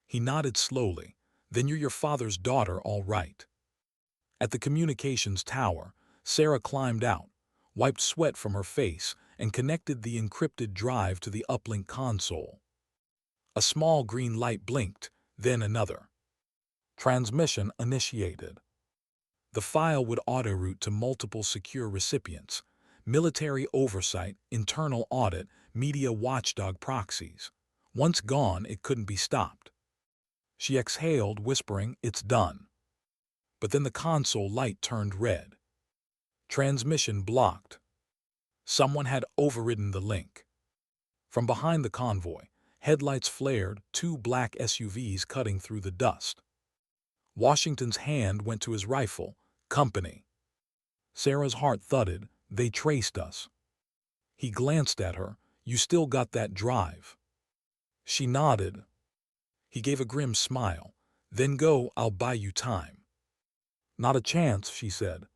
He nodded slowly. "Then you're your father's daughter, all right." At the communications tower, Sarah climbed out, wiped sweat from her face, and connected the encrypted drive to the uplink console. A small green light blinked, then another. Transmission initiated. The file would autoroute to multiple secure recipients: military oversight, internal audit, media watchdog proxies. Once gone, it couldn't be stopped. She exhaled, whispering, "It's done." But then the console light turned red. Transmission blocked. Someone had overridden the link. From behind the convoy, headlights flared, two black SUVs cutting through the dust. Washington's hand went to his rifle. "Company." Sarah's heart thudded. "They traced us." He glanced at her. "You still got that drive?" She nodded. He gave a grim smile. "Then go, I'll buy you time." "Not a chance," she said.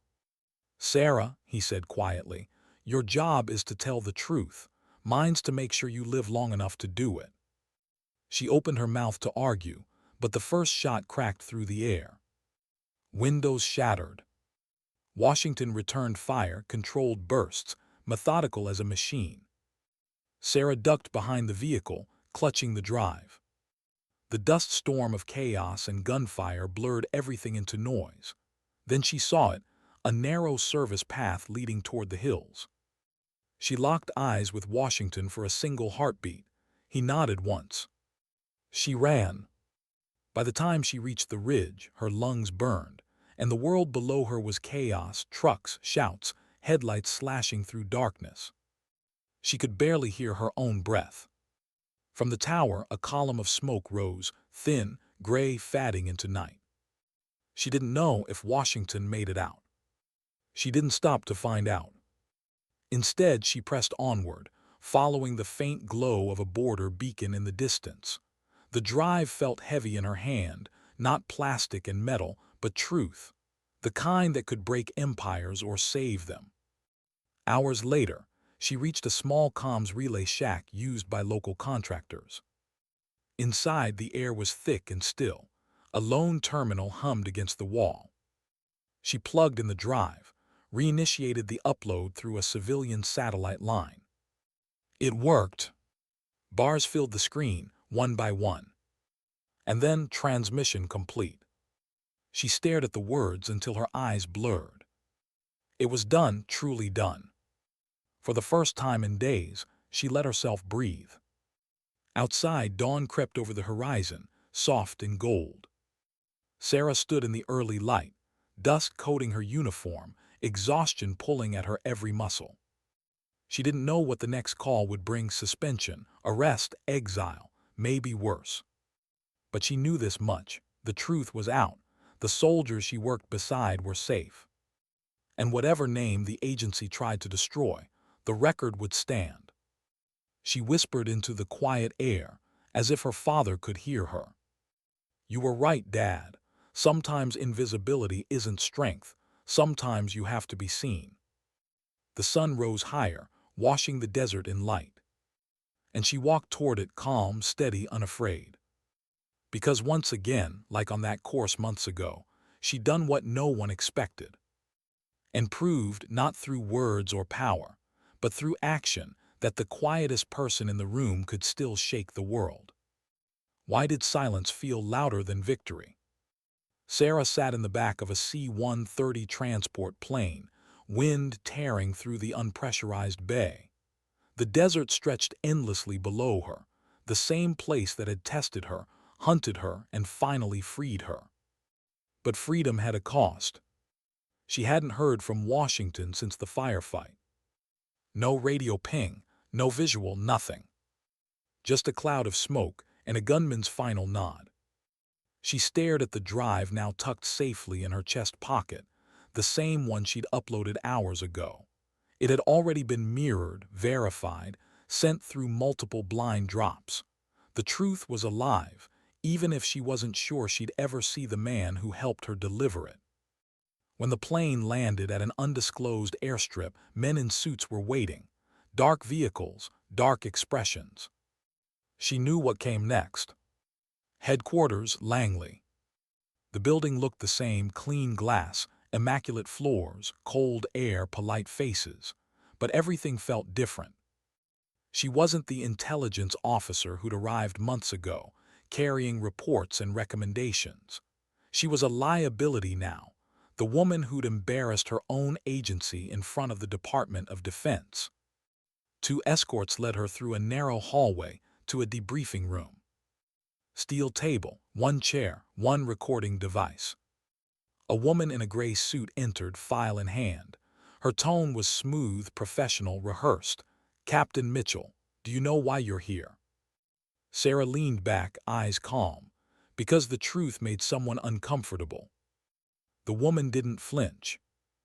"Sarah," he said quietly, "your job is to tell the truth. Mine's to make sure you live long enough to do it." She opened her mouth to argue, but the first shot cracked through the air. Windows shattered. Washington returned fire, controlled bursts, methodical as a machine. Sarah ducked behind the vehicle, clutching the drive. The dust storm of chaos and gunfire blurred everything into noise. Then she saw it, a narrow service path leading toward the hills. She locked eyes with Washington for a single heartbeat. He nodded once. She ran. By the time she reached the ridge, her lungs burned, and the world below her was chaos, trucks, shouts, headlights slashing through darkness. She could barely hear her own breath. From the tower, a column of smoke rose, thin, gray, fading into night. She didn't know if Washington made it out. She didn't stop to find out. Instead, she pressed onward, following the faint glow of a border beacon in the distance. The drive felt heavy in her hand, not plastic and metal, but truth, the kind that could break empires or save them. Hours later, she reached a small comms relay shack used by local contractors. Inside, the air was thick and still. A lone terminal hummed against the wall. She plugged in the drive, reinitiated the upload through a civilian satellite line. It worked. Bars filled the screen, one by one. And then transmission complete. She stared at the words until her eyes blurred. It was done, truly done. For the first time in days, she let herself breathe. Outside, dawn crept over the horizon, soft and gold. Sarah stood in the early light, dust coating her uniform, exhaustion pulling at her every muscle. She didn't know what the next call would bring: suspension, arrest, exile, maybe worse. But she knew this much: the truth was out. The soldiers she worked beside were safe. And whatever name the agency tried to destroy, the record would stand. She whispered into the quiet air, as if her father could hear her. "You were right, Dad. Sometimes invisibility isn't strength. Sometimes you have to be seen." The sun rose higher, washing the desert in light. And she walked toward it, calm, steady, unafraid. Because once again, like on that course months ago, she'd done what no one expected. And proved, not through words or power, but through action, that the quietest person in the room could still shake the world. Why did silence feel louder than victory? Sarah sat in the back of a C-130 transport plane, wind tearing through the unpressurized bay. The desert stretched endlessly below her, the same place that had tested her, hunted her, and finally freed her. But freedom had a cost. She hadn't heard from Washington since the firefight. No radio ping, no visual, nothing. Just a cloud of smoke and a gunman's final nod. She stared at the drive now tucked safely in her chest pocket, the same one she'd uploaded hours ago. It had already been mirrored, verified, sent through multiple blind drops. The truth was alive, even if she wasn't sure she'd ever see the man who helped her deliver it. When the plane landed at an undisclosed airstrip, men in suits were waiting. Dark vehicles, dark expressions. She knew what came next. Headquarters, Langley. The building looked the same: clean glass, immaculate floors, cold air, polite faces. But everything felt different. She wasn't the intelligence officer who'd arrived months ago, carrying reports and recommendations. She was a liability now, the woman who'd embarrassed her own agency in front of the Department of Defense. 2 escorts led her through a narrow hallway to a debriefing room. Steel table, 1 chair, 1 recording device. A woman in a gray suit entered, file in hand. Her tone was smooth, professional, rehearsed. "Captain Mitchell, do you know why you're here?" Sarah leaned back, eyes calm. Because the truth made someone uncomfortable. The woman didn't flinch.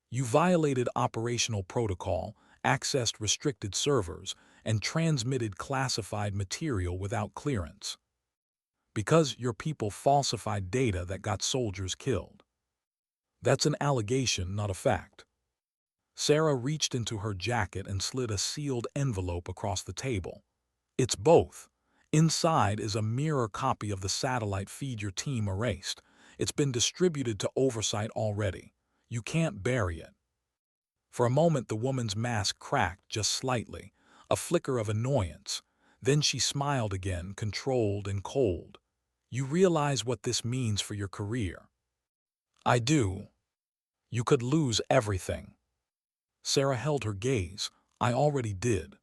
"You violated operational protocol, accessed restricted servers, and transmitted classified material without clearance. Because your people falsified data that got soldiers killed." That's an allegation, not a fact. Sarah reached into her jacket and slid a sealed envelope across the table. "It's both. Inside is a mirror copy of the satellite feed your team erased. It's been distributed to oversight already. You can't bury it." For a moment the woman's mask cracked just slightly, a flicker of annoyance. Then she smiled again, controlled and cold. "You realize what this means for your career?" "I do. You could lose everything." Sarah held her gaze. "I already did."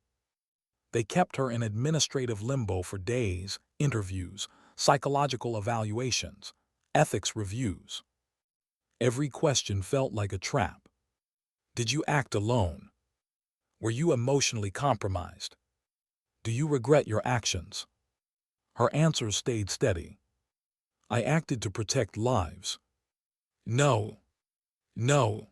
They kept her in administrative limbo for days: interviews, psychological evaluations, ethics reviews. Every question felt like a trap. Did you act alone? Were you emotionally compromised? Do you regret your actions? Her answers stayed steady. "I acted to protect lives." "No. No."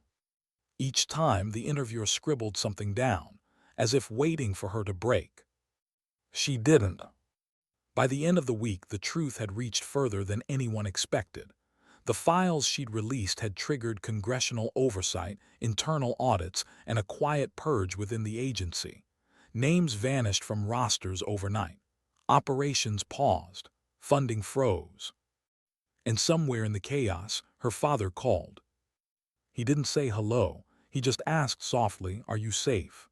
Each time the interviewer scribbled something down, as if waiting for her to break. She didn't. By the end of the week, the truth had reached further than anyone expected. The files she'd released had triggered congressional oversight, internal audits, and a quiet purge within the agency. Names vanished from rosters overnight. Operations paused. Funding froze. And somewhere in the chaos, her father called. He didn't say hello. He just asked softly, "Are you safe?"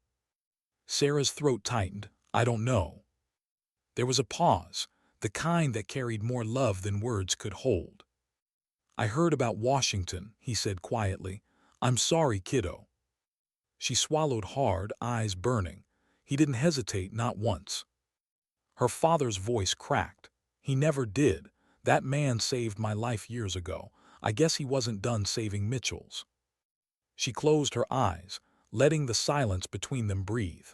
Sarah's throat tightened. "I don't know." There was a pause, the kind that carried more love than words could hold. "I heard about Washington," he said quietly. "I'm sorry, kiddo." She swallowed hard, eyes burning. He didn't hesitate, not once. Her father's voice cracked. "He never did. That man saved my life years ago. I guess he wasn't done saving Mitchell's." She closed her eyes, letting the silence between them breathe.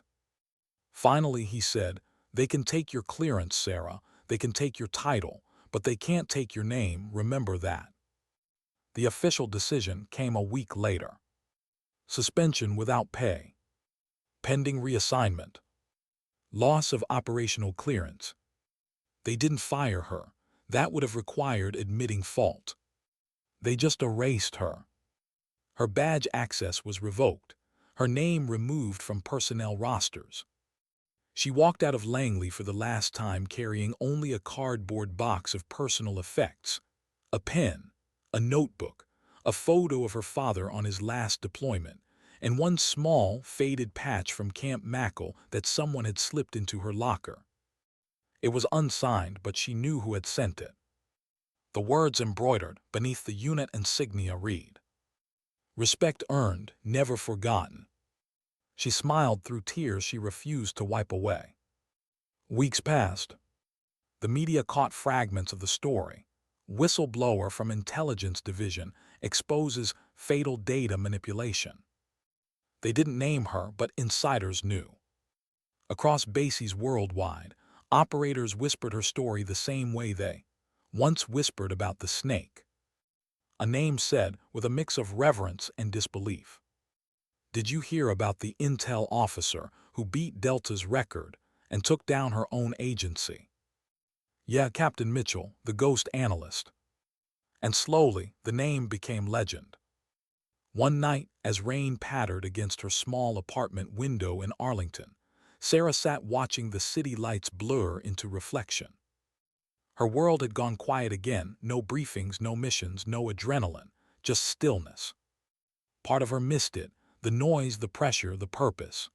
Finally, he said, "They can take your clearance, Sarah. They can take your title, but they can't take your name, remember that." The official decision came a week later. Suspension without pay. Pending reassignment. Loss of operational clearance. They didn't fire her. That would have required admitting fault. They just erased her. Her badge access was revoked. Her name removed from personnel rosters. She walked out of Langley for the last time carrying only a cardboard box of personal effects, a pen, a notebook, a photo of her father on his last deployment, and one small, faded patch from Camp Mackle that someone had slipped into her locker. It was unsigned, but she knew who had sent it. The words embroidered beneath the unit insignia read, "Respect earned, never forgotten." She smiled through tears she refused to wipe away. Weeks passed. The media caught fragments of the story. Whistleblower from Intelligence Division exposes fatal data manipulation. They didn't name her, but insiders knew. Across bases worldwide, operators whispered her story the same way they once whispered about the snake. A name said with a mix of reverence and disbelief. "Did you hear about the intel officer who beat Delta's record and took down her own agency?" "Yeah, Captain Mitchell, the ghost analyst." And slowly, the name became legend. One night, as rain pattered against her small apartment window in Arlington, Sarah sat watching the city lights blur into reflection. Her world had gone quiet again, no briefings, no missions, no adrenaline, just stillness. Part of her missed it, the noise, the pressure, the purpose.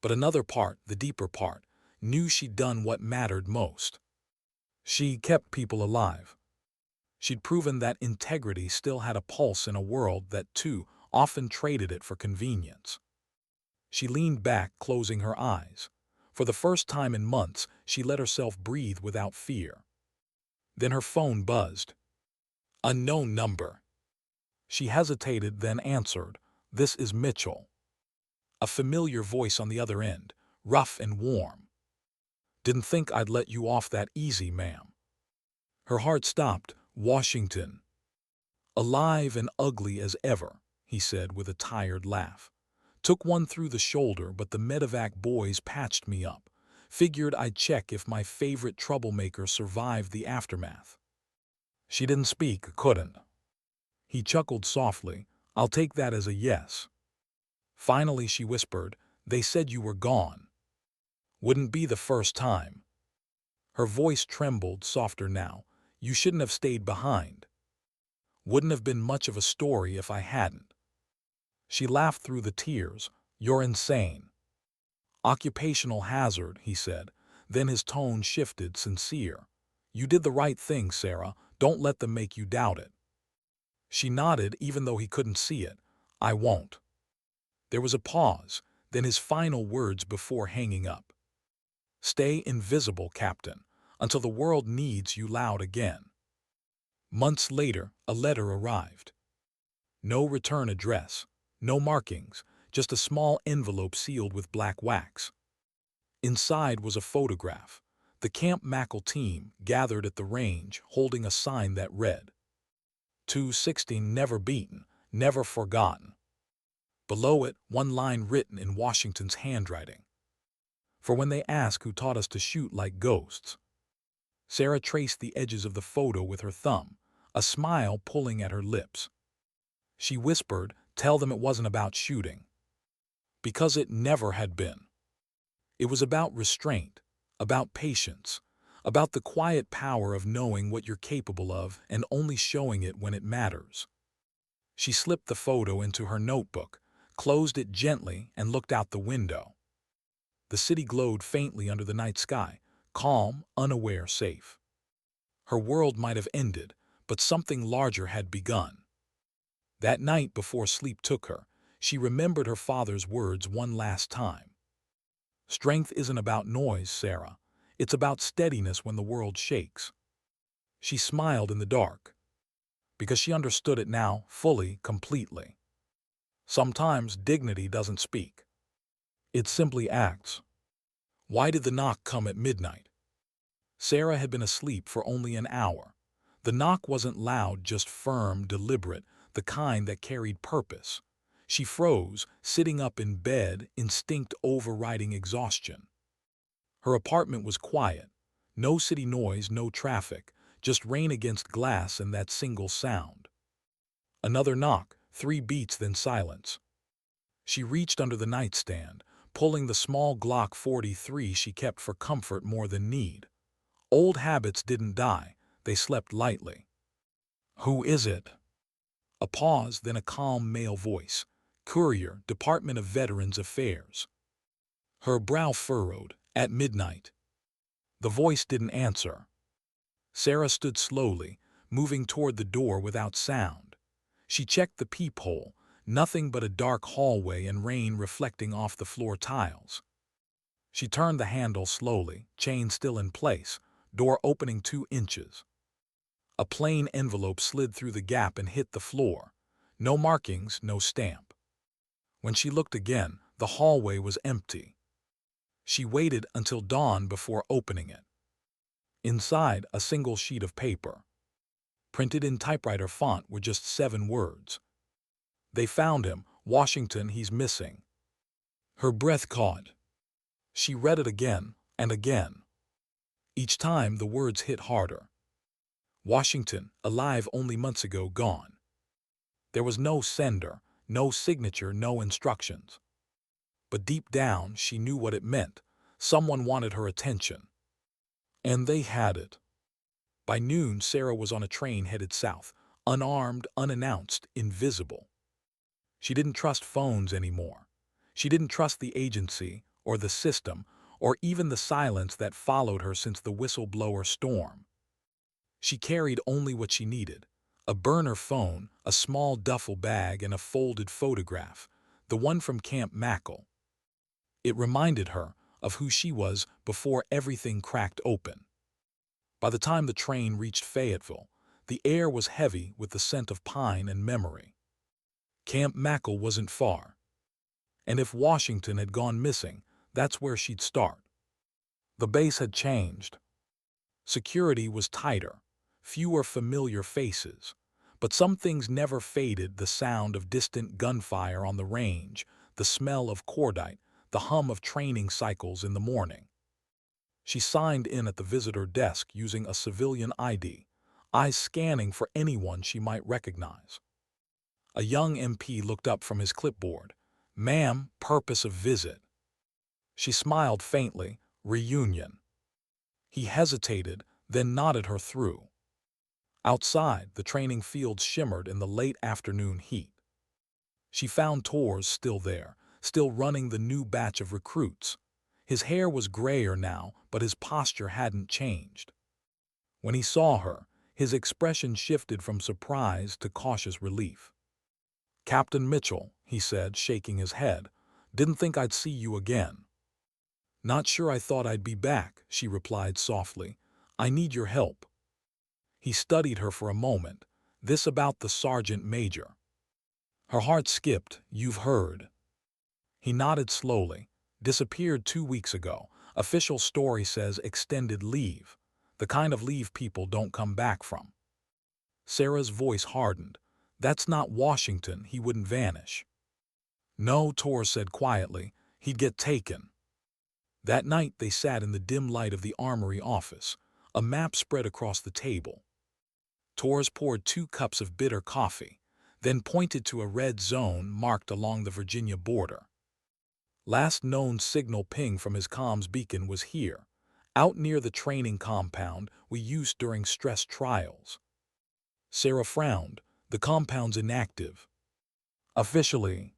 But another part, the deeper part, knew she'd done what mattered most. She kept people alive. She'd proven that integrity still had a pulse in a world that too often traded it for convenience. She leaned back, closing her eyes. For the first time in months, she let herself breathe without fear. Then her phone buzzed. Unknown number. She hesitated, then answered, "This is Mitchell." A familiar voice on the other end, rough and warm. "Didn't think I'd let you off that easy, ma'am." Her heart stopped. "Washington." "Alive and ugly as ever," he said with a tired laugh. "Took one through the shoulder, but the medevac boys patched me up. Figured I'd check if my favorite troublemaker survived the aftermath." She didn't speak, couldn't. He chuckled softly. "I'll take that as a yes." Finally she whispered, "They said you were gone." "Wouldn't be the first time." Her voice trembled, softer now. "You shouldn't have stayed behind." "Wouldn't have been much of a story if I hadn't." She laughed through the tears. "You're insane." "Occupational hazard," he said. Then his tone shifted, sincere. "You did the right thing, Sarah. Don't let them make you doubt it." She nodded, even though he couldn't see it. "I won't." There was a pause, then his final words before hanging up. "Stay invisible, Captain, until the world needs you loud again." Months later, a letter arrived. No return address, no markings, just a small envelope sealed with black wax. Inside was a photograph. The Camp Mackle team gathered at the range, holding a sign that read, 216 never beaten, never forgotten. Below it, one line written in Washington's handwriting. "For when they ask who taught us to shoot like ghosts." Sarah traced the edges of the photo with her thumb, a smile pulling at her lips. She whispered, "Tell them it wasn't about shooting." Because it never had been. It was about restraint, about patience, about the quiet power of knowing what you're capable of and only showing it when it matters. She slipped the photo into her notebook, closed it gently, and looked out the window. The city glowed faintly under the night sky, calm, unaware, safe. Her world might have ended, but something larger had begun. That night before sleep took her, she remembered her father's words one last time. "Strength isn't about noise, Sarah. It's about steadiness when the world shakes." She smiled in the dark, because she understood it now, fully, completely. Sometimes dignity doesn't speak. It simply acts. Why did the knock come at midnight? Sarah had been asleep for only an hour. The knock wasn't loud, just firm, deliberate, the kind that carried purpose. She froze, sitting up in bed, instinct overriding exhaustion. Her apartment was quiet. No city noise, no traffic, just rain against glass and that single sound. Another knock, 3 beats, then silence. She reached under the nightstand, pulling the small Glock 43 she kept for comfort more than need. Old habits didn't die, they slept lightly. "Who is it?" A pause, then a calm male voice. "Courier, Department of Veterans Affairs." Her brow furrowed. "At midnight." The voice didn't answer. Sarah stood slowly, moving toward the door without sound. She checked the peephole, nothing but a dark hallway and rain reflecting off the floor tiles. She turned the handle slowly, chain still in place, door opening 2 inches. A plain envelope slid through the gap and hit the floor. No markings, no stamp. When she looked again, the hallway was empty. She waited until dawn before opening it. Inside, a single sheet of paper. Printed in typewriter font were just 7 words. "They found him. Washington, he's missing." Her breath caught. She read it again and again. Each time the words hit harder. Washington, alive only months ago, gone. There was no sender, no signature, no instructions. But deep down, she knew what it meant. Someone wanted her attention. And they had it. By noon, Sarah was on a train headed south, unarmed, unannounced, invisible. She didn't trust phones anymore. She didn't trust the agency, or the system, or even the silence that followed her since the whistleblower storm. She carried only what she needed: a burner phone, a small duffel bag, and a folded photograph, the one from Camp Mackle. It reminded her of who she was before everything cracked open. By the time the train reached Fayetteville, the air was heavy with the scent of pine and memory. Camp Mackle wasn't far. And if Washington had gone missing, that's where she'd start. The base had changed. Security was tighter, fewer familiar faces. But some things never faded: the sound of distant gunfire on the range, the smell of cordite, the hum of training cycles in the morning. She signed in at the visitor desk using a civilian ID, eyes scanning for anyone she might recognize. A young MP looked up from his clipboard. "Ma'am, purpose of visit." She smiled faintly. "Reunion." He hesitated, then nodded her through. Outside, the training fields shimmered in the late afternoon heat. She found Tors still there, still running the new batch of recruits. His hair was grayer now, but his posture hadn't changed. When he saw her, his expression shifted from surprise to cautious relief. "Captain Mitchell," he said, shaking his head. "Didn't think I'd see you again." "Not sure I thought I'd be back," she replied softly. "I need your help." He studied her for a moment. "This about the sergeant major." Her heart skipped. "You've heard." He nodded slowly. "Disappeared 2 weeks ago. Official story says extended leave. The kind of leave people don't come back from." Sarah's voice hardened. "That's not Washington. He wouldn't vanish." "No," Tor said quietly. "He'd get taken." That night they sat in the dim light of the armory office. A map spread across the table. Tors poured 2 cups of bitter coffee, then pointed to a red zone marked along the Virginia border. Last known signal ping from his comms beacon was here, out near the training compound we used during stress trials. Sarah frowned. "The compound's inactive." "Officially."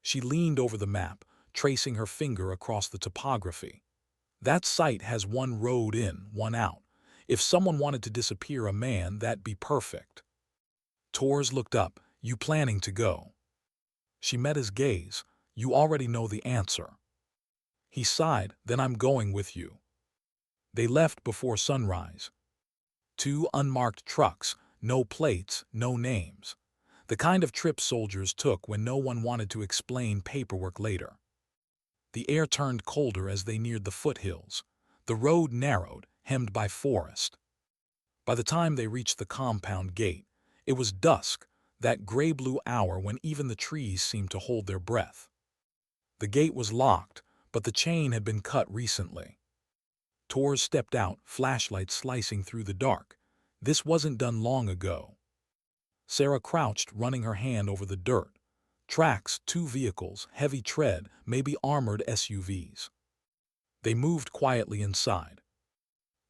She leaned over the map, tracing her finger across the topography. "That site has 1 road in, 1 out. If someone wanted to disappear a man, that'd be perfect." Tors looked up. "You planning to go?" She met his gaze. "You already know the answer." He sighed. "Then I'm going with you." They left before sunrise. 2 unmarked trucks, no plates, no names. The kind of trip soldiers took when no one wanted to explain paperwork later. The air turned colder as they neared the foothills. The road narrowed, hemmed by forest. By the time they reached the compound gate, it was dusk, that gray-blue hour when even the trees seemed to hold their breath. The gate was locked, but the chain had been cut recently. Tors stepped out, flashlight slicing through the dark. This wasn't done long ago. Sarah crouched, running her hand over the dirt. Tracks, 2 vehicles, heavy tread, maybe armored SUVs. They moved quietly inside.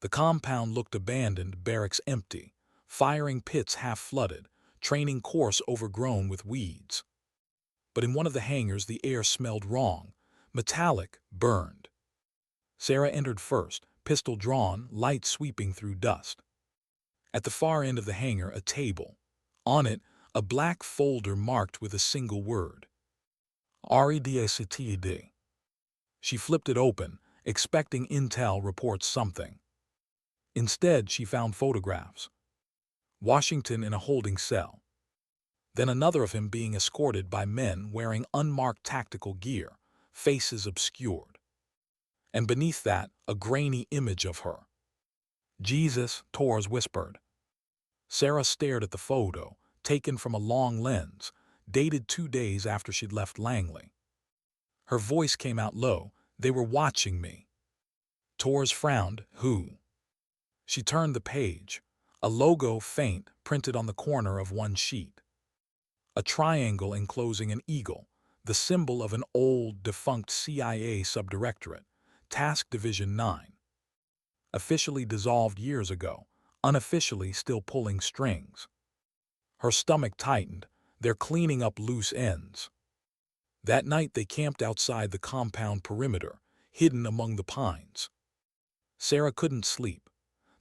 The compound looked abandoned, barracks empty, firing pits half-flooded, training course overgrown with weeds. But in one of the hangars the air smelled wrong, metallic, burned. Sarah entered first, pistol drawn, light sweeping through dust. At the far end of the hangar, a table. On it, a black folder marked with a single word. REDACTED. She flipped it open, expecting intel reports something. Instead, she found photographs. Washington in a holding cell. Then another of him being escorted by men wearing unmarked tactical gear, faces obscured. And beneath that, a grainy image of her. Jesus, Tors whispered. Sarah stared at the photo, taken from a long lens, dated 2 days after she'd left Langley. Her voice came out low. They were watching me. Tors frowned. Who? She turned the page. A logo, faint, printed on the corner of one sheet. A triangle enclosing an eagle, the symbol of an old, defunct CIA subdirectorate, Task Division 9. Officially dissolved years ago, unofficially still pulling strings. Her stomach tightened. They're cleaning up loose ends. That night they camped outside the compound perimeter, hidden among the pines. Sarah couldn't sleep.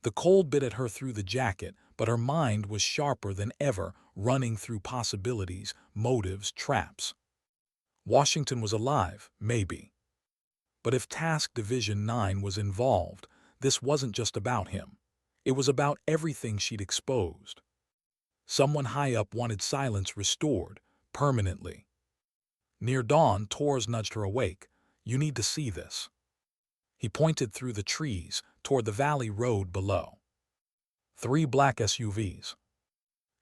The cold bit at her through the jacket, but her mind was sharper than ever, running through possibilities, motives, traps. Washington was alive, maybe. But if Task Division 9 was involved, this wasn't just about him. It was about everything she'd exposed. Someone high up wanted silence restored, permanently. Near dawn, Tors nudged her awake. You need to see this. He pointed through the trees, toward the valley road below. 3 black SUVs.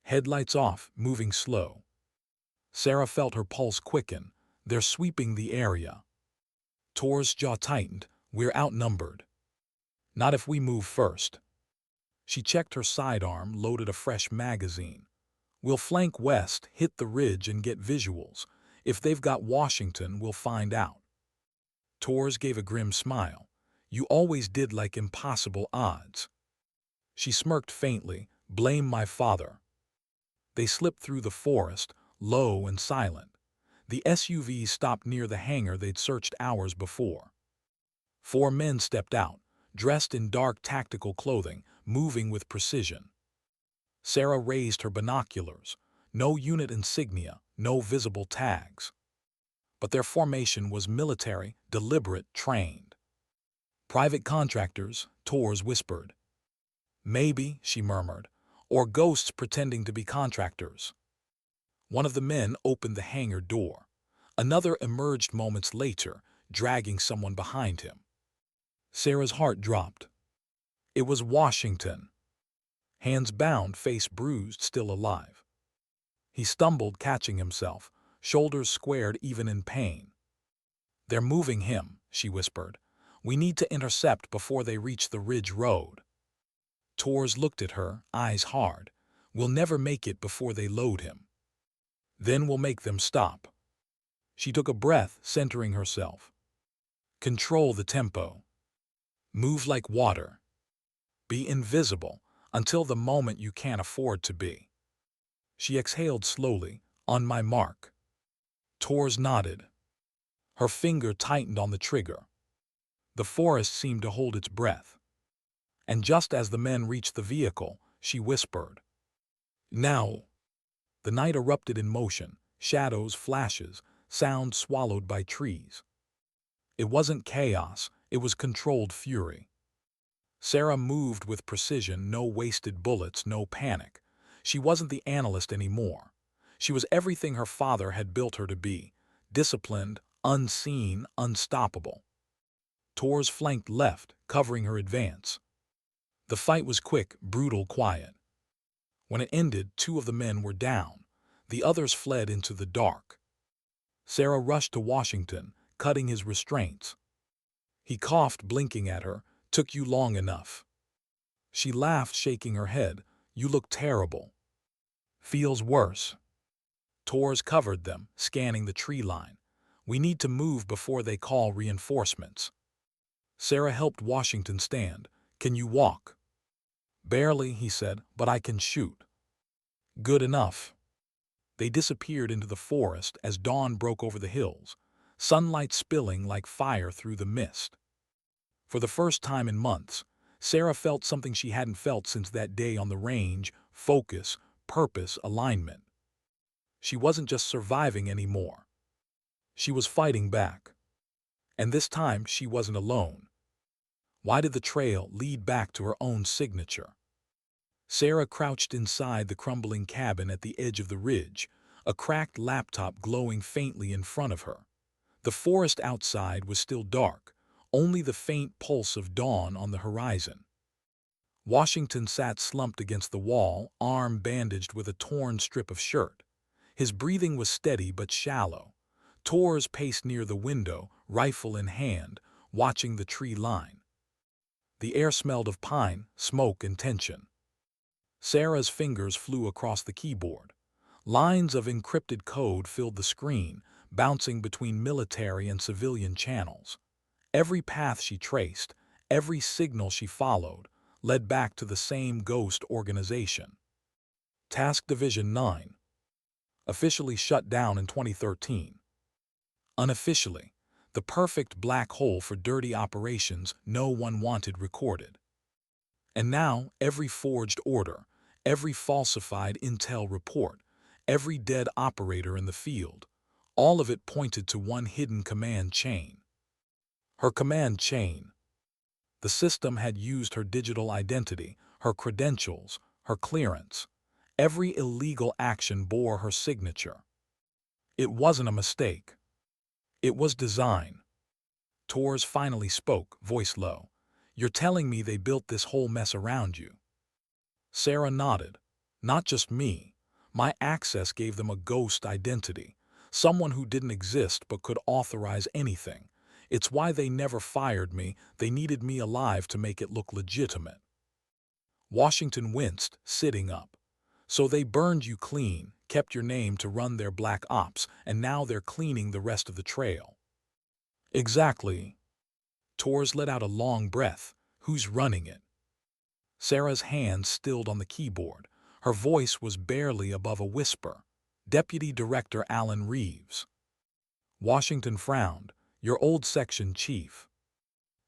Headlights off, moving slow. Sarah felt her pulse quicken. They're sweeping the area. Tors' jaw tightened. We're outnumbered. Not if we move first. She checked her sidearm, loaded a fresh magazine. We'll flank west, hit the ridge, and get visuals. If they've got Washington, we'll find out. Tors gave a grim smile. You always did like impossible odds. She smirked faintly. Blame my father. They slipped through the forest, low and silent. The SUVs stopped near the hangar they'd searched hours before. 4 men stepped out, dressed in dark tactical clothing, moving with precision. Sarah raised her binoculars. No unit insignia, no visible tags. But their formation was military, deliberate, trained. Private contractors, Tors whispered. Maybe, she murmured, or ghosts pretending to be contractors. One of the men opened the hangar door. Another emerged moments later, dragging someone behind him. Sarah's heart dropped. It was Washington. Hands bound, face bruised, still alive. He stumbled, catching himself, shoulders squared even in pain. They're moving him, she whispered. We need to intercept before they reach the ridge road. Tors looked at her, eyes hard. We'll never make it before they load him. Then we'll make them stop. She took a breath, centering herself. Control the tempo. Move like water. Be invisible until the moment you can't afford to be. She exhaled slowly. On my mark. Tors nodded. Her finger tightened on the trigger. The forest seemed to hold its breath. And just as the men reached the vehicle, she whispered. Now. The night erupted in motion, shadows, flashes, sound swallowed by trees. It wasn't chaos, it was controlled fury. Sarah moved with precision, no wasted bullets, no panic. She wasn't the analyst anymore. She was everything her father had built her to be, disciplined, Unseen, unstoppable. Tors flanked left, covering her advance. The fight was quick, brutal, quiet. When it ended, 2 of the men were down. The others fled into the dark. Sarah rushed to Washington, cutting his restraints. He coughed, blinking at her. "Took you long enough." She laughed, shaking her head. "You look terrible." "Feels worse." Tors covered them, scanning the tree line. "We need to move before they call reinforcements." Sarah helped Washington stand. "Can you walk?" "Barely," he said, "but I can shoot." "Good enough." They disappeared into the forest as dawn broke over the hills, sunlight spilling like fire through the mist. For the first time in months, Sarah felt something she hadn't felt since that day on the range: focus, purpose, alignment. She wasn't just surviving anymore. She was fighting back. And this time she wasn't alone. Why did the trail lead back to her own signature? Sarah crouched inside the crumbling cabin at the edge of the ridge, a cracked laptop glowing faintly in front of her. The forest outside was still dark, only the faint pulse of dawn on the horizon. Washington sat slumped against the wall, arm bandaged with a torn strip of shirt. His breathing was steady but shallow. Tors paced near the window, rifle in hand, watching the tree line. The air smelled of pine, smoke, and tension. Sarah's fingers flew across the keyboard. Lines of encrypted code filled the screen, bouncing between military and civilian channels. Every path she traced, every signal she followed, led back to the same ghost organization. Task Division 9. Officially shut down in 2013. Unofficially, the perfect black hole for dirty operations no one wanted recorded. And now, every forged order, every falsified intel report, every dead operator in the field, all of it pointed to one hidden command chain. Her command chain. The system had used her digital identity, her credentials, her clearance. Every illegal action bore her signature. It wasn't a mistake. It was design. Tors finally spoke, voice low. "You're telling me they built this whole mess around you?" Sarah nodded. "Not just me. My access gave them a ghost identity, someone who didn't exist but could authorize anything. It's why they never fired me. They needed me alive to make it look legitimate." Washington winced, sitting up. "So they burned you clean, kept your name to run their black ops, and now they're cleaning the rest of the trail." "Exactly." Tors let out a long breath. "Who's running it?" Sarah's hands stilled on the keyboard. Her voice was barely above a whisper. "Deputy Director Alan Reeves." Washington frowned. "Your old section chief."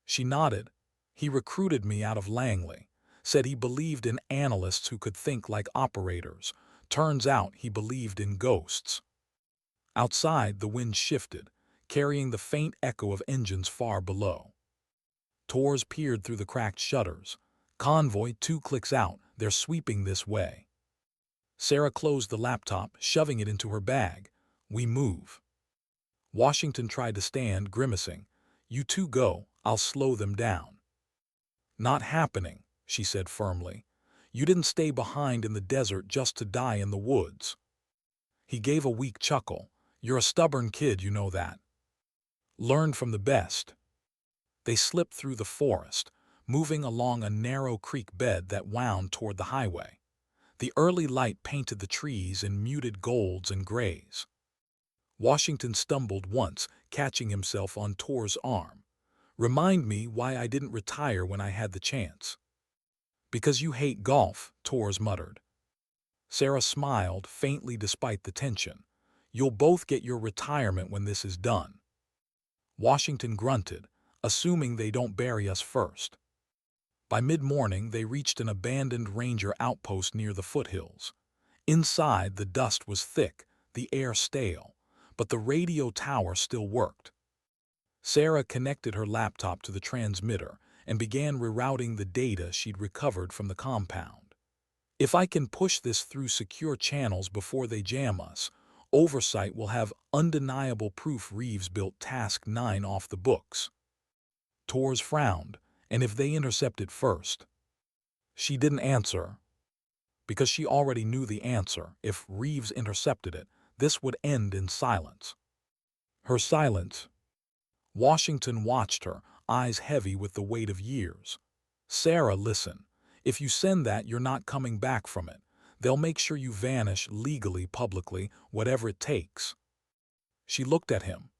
She nodded. "He recruited me out of Langley. Said he believed in analysts who could think like operators. Turns out he believed in ghosts." Outside, the wind shifted, carrying the faint echo of engines far below. Tors peered through the cracked shutters. "Convoy 2 clicks out. They're sweeping this way." Sarah closed the laptop, shoving it into her bag. "We move." Washington tried to stand, grimacing. "You 2 go. I'll slow them down." "Not happening," she said firmly. "You didn't stay behind in the desert just to die in the woods." He gave a weak chuckle. "You're a stubborn kid, you know that. Learn from the best." They slipped through the forest, moving along a narrow creek bed that wound toward the highway. The early light painted the trees in muted golds and grays. Washington stumbled once, catching himself on Tor's arm. "Remind me why I didn't retire when I had the chance." "Because you hate golf," Tors muttered. Sarah smiled, faintly despite the tension. "You'll both get your retirement when this is done." Washington grunted, "Assuming they don't bury us first." By mid-morning, they reached an abandoned ranger outpost near the foothills. Inside, the dust was thick, the air stale, but the radio tower still worked. Sarah connected her laptop to the transmitter and began rerouting the data she'd recovered from the compound. "If I can push this through secure channels before they jam us, Oversight will have undeniable proof Reeves built Task 9 off the books. Torres frowned, and if they intercept it first? She didn't answer, because she already knew the answer. If Reeves intercepted it, this would end in silence. Her silence. Washington watched her, eyes heavy with the weight of years. Sarah, listen. If you send that, you're not coming back from it. They'll make sure you vanish legally, publicly, whatever it takes. She looked at him.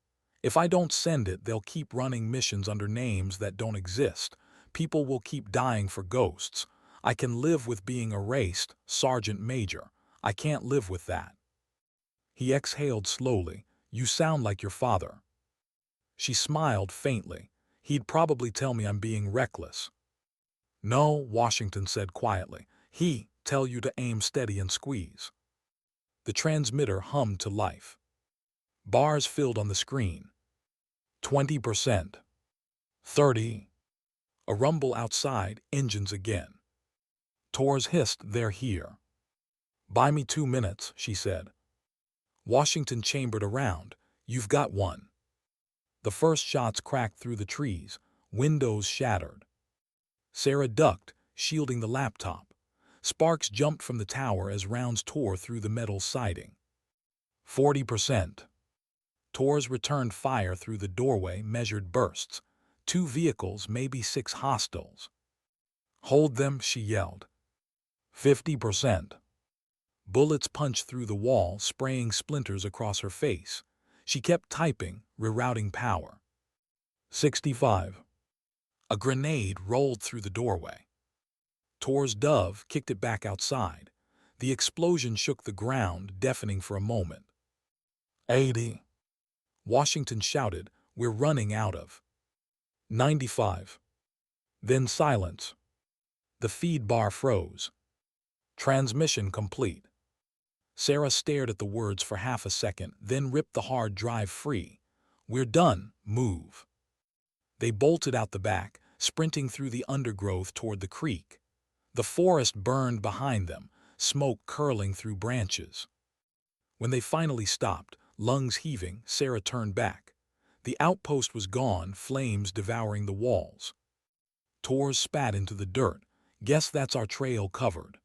If I don't send it, they'll keep running missions under names that don't exist. People will keep dying for ghosts. I can live with being erased, Sergeant Major. I can't live with that. He exhaled slowly. You sound like your father. She smiled faintly. He'd probably tell me I'm being reckless. No, Washington said quietly. He tell you to aim steady and squeeze. The transmitter hummed to life. Bars filled on the screen. 20%. 30. A rumble outside, engines again. Torres hissed, they're here. Buy me 2 minutes, she said. Washington chambered around. You've got one. The first shots cracked through the trees. Windows shattered. Sarah ducked, shielding the laptop. Sparks jumped from the tower as rounds tore through the metal siding. 40%. Torres returned fire through the doorway, measured bursts. 2 vehicles, maybe 6 hostiles. Hold them, she yelled. 50%. Bullets punched through the wall, spraying splinters across her face. She kept typing, rerouting power. 65. A grenade rolled through the doorway. Torres dove kicked it back outside. The explosion shook the ground, deafening for a moment. 80. Washington shouted, we're running out of. 95. Then silence. The feed bar froze. Transmission complete. Sarah stared at the words for half a second, then ripped the hard drive free. We're done, move. They bolted out the back, sprinting through the undergrowth toward the creek. The forest burned behind them, smoke curling through branches. When they finally stopped, lungs heaving, Sarah turned back. The outpost was gone, flames devouring the walls. Torres spat into the dirt. Guess that's our trail covered.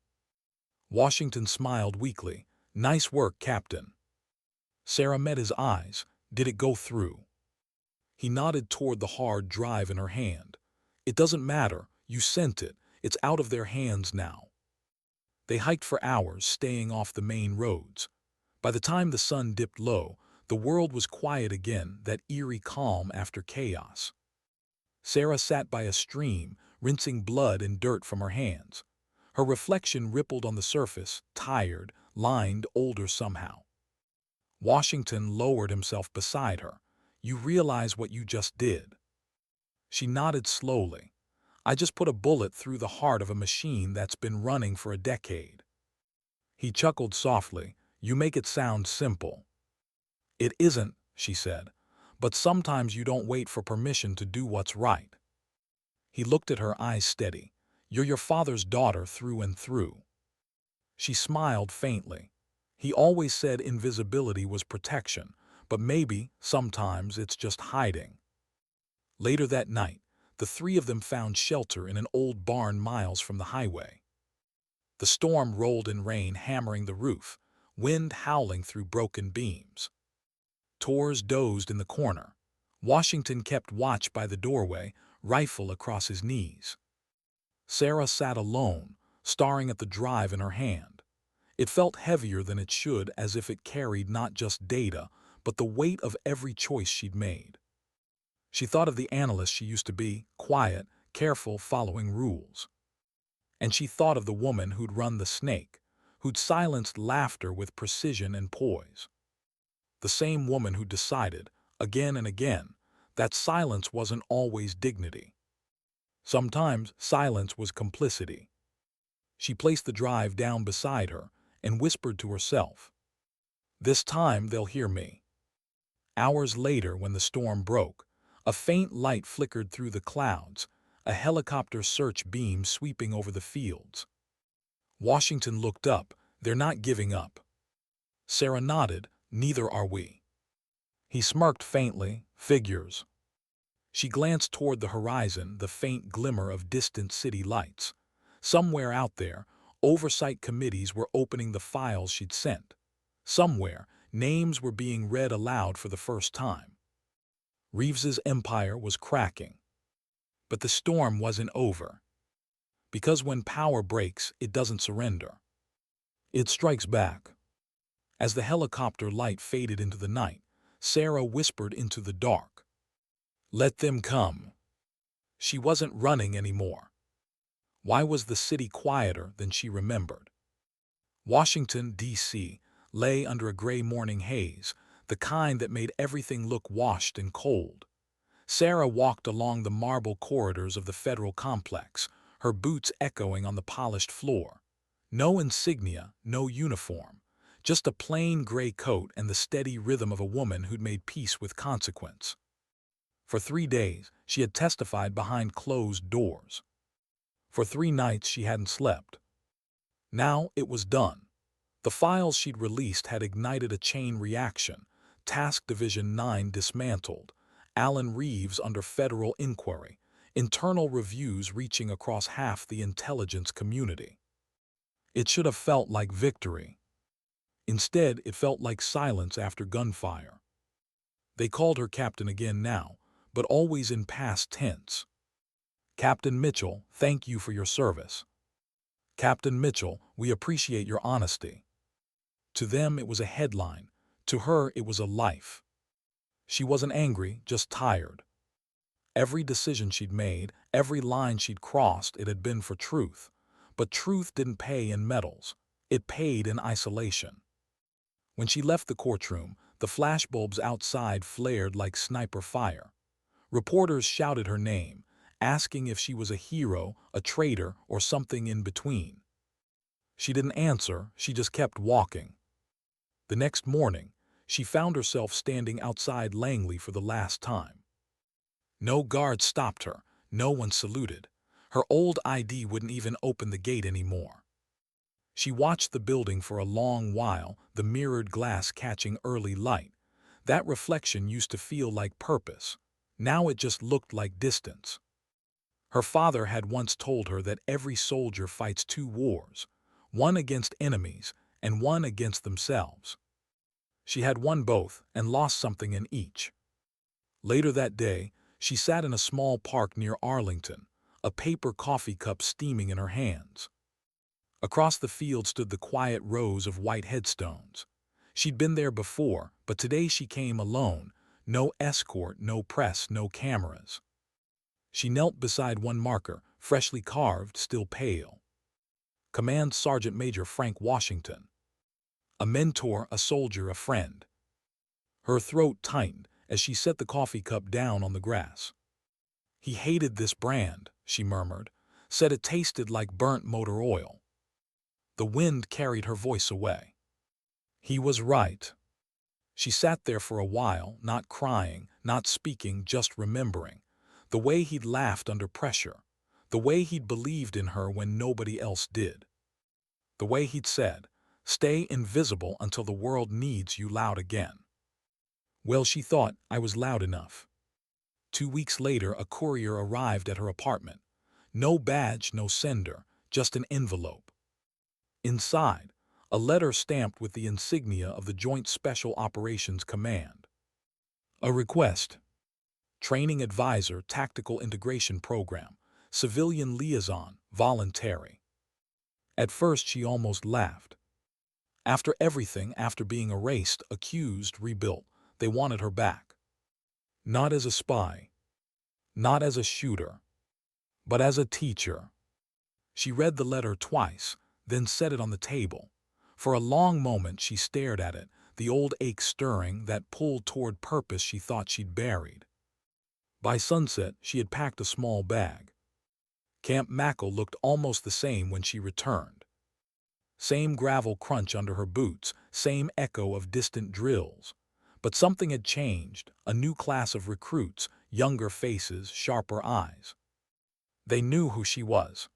Washington smiled weakly. Nice work, Captain. Sarah met his eyes. Did it go through? He nodded toward the hard drive in her hand. It doesn't matter. You sent it. It's out of their hands now. They hiked for hours, staying off the main roads. By the time the sun dipped low, the world was quiet again, that eerie calm after chaos. Sarah sat by a stream, rinsing blood and dirt from her hands. Her reflection rippled on the surface, tired, lined, older somehow. Washington lowered himself beside her. You realize what you just did? She nodded slowly. I just put a bullet through the heart of a machine that's been running for a decade. He chuckled softly. You make it sound simple. It isn't, she said, but sometimes you don't wait for permission to do what's right. He looked at her, eyes steady. You're your father's daughter through and through. She smiled faintly. He always said invisibility was protection, but maybe, sometimes, it's just hiding. Later that night, the 3 of them found shelter in an old barn miles from the highway. The storm rolled in rain, hammering the roof, wind howling through broken beams. Torres dozed in the corner. Washington kept watch by the doorway, rifle across his knees. Sarah sat alone, staring at the drive in her hand. It felt heavier than it should, as if it carried not just data, but the weight of every choice she'd made. She thought of the analyst she used to be, quiet, careful, following rules. And she thought of the woman who'd run the snake, who'd silenced laughter with precision and poise. The same woman who decided, again and again, that silence wasn't always dignity. Sometimes silence was complicity. She placed the drive down beside her and whispered to herself, this time they'll hear me. Hours later, when the storm broke, a faint light flickered through the clouds, a helicopter search beam sweeping over the fields. Washington looked up. They're not giving up. Sarah nodded, Neither are we. He smirked faintly. Figures. She glanced toward the horizon, the faint glimmer of distant city lights. Somewhere out there, oversight committees were opening the files she'd sent. Somewhere, names were being read aloud for the first time. Reeves's empire was cracking. But the storm wasn't over. Because when power breaks, it doesn't surrender. It strikes back. As the helicopter light faded into the night, Sarah whispered into the dark. Let them come. She wasn't running anymore. Why was the city quieter than she remembered? Washington, D.C., lay under a gray morning haze, the kind that made everything look washed and cold. Sarah walked along the marble corridors of the federal complex, her boots echoing on the polished floor. No insignia, no uniform, just a plain gray coat and the steady rhythm of a woman who'd made peace with consequence. For 3 days, she had testified behind closed doors. For 3 nights, she hadn't slept. Now it was done. The files she'd released had ignited a chain reaction. Task Division 9 dismantled. Alan Reeves under federal inquiry. Internal reviews reaching across half the intelligence community. It should have felt like victory. Instead, it felt like silence after gunfire. They called her captain again now, but always in past tense. Captain Mitchell, thank you for your service. Captain Mitchell, we appreciate your honesty. To them it was a headline. To her it was a life. She wasn't angry, just tired. Every decision she'd made, every line she'd crossed, it had been for truth. But truth didn't pay in medals. It paid in isolation. When she left the courtroom, the flashbulbs outside flared like sniper fire. Reporters shouted her name, asking if she was a hero, a traitor, or something in between. She didn't answer, she just kept walking. The next morning, she found herself standing outside Langley for the last time. No guard stopped her, no one saluted. Her old ID wouldn't even open the gate anymore. She watched the building for a long while, the mirrored glass catching early light. That reflection used to feel like purpose. Now it just looked like distance. Her father had once told her that every soldier fights 2 wars, one against enemies and one against themselves. She had won both and lost something in each. Later that day, she sat in a small park near Arlington, a paper coffee cup steaming in her hands. Across the field stood the quiet rows of white headstones. She'd been there before, but today she came alone. No escort, no press, no cameras. She knelt beside one marker, freshly carved, still pale. Command Sergeant Major Frank Washington. A mentor, a soldier, a friend. Her throat tightened as she set the coffee cup down on the grass. He hated this brand, she murmured, said it tasted like burnt motor oil. The wind carried her voice away. He was right. She sat there for a while, not crying, not speaking, just remembering. The way he'd laughed under pressure. The way he'd believed in her when nobody else did. The way he'd said, "Stay invisible until the world needs you loud again." Well, she thought, I was loud enough. 2 weeks later, a courier arrived at her apartment. No badge, no sender, just an envelope. Inside, a letter stamped with the insignia of the Joint Special Operations Command. A request. Training Advisor, Tactical Integration Program, Civilian Liaison, Voluntary. At first she almost laughed. After everything, after being erased, accused, rebuilt, they wanted her back. Not as a spy. Not as a shooter. But as a teacher. She read the letter twice, then set it on the table. For a long moment she stared at it, the old ache stirring, that pull toward purpose she thought she'd buried. By sunset, she had packed a small bag. Camp Mackle looked almost the same when she returned. Same gravel crunch under her boots, same echo of distant drills. But something had changed, a new class of recruits, younger faces, sharper eyes. They knew who she was.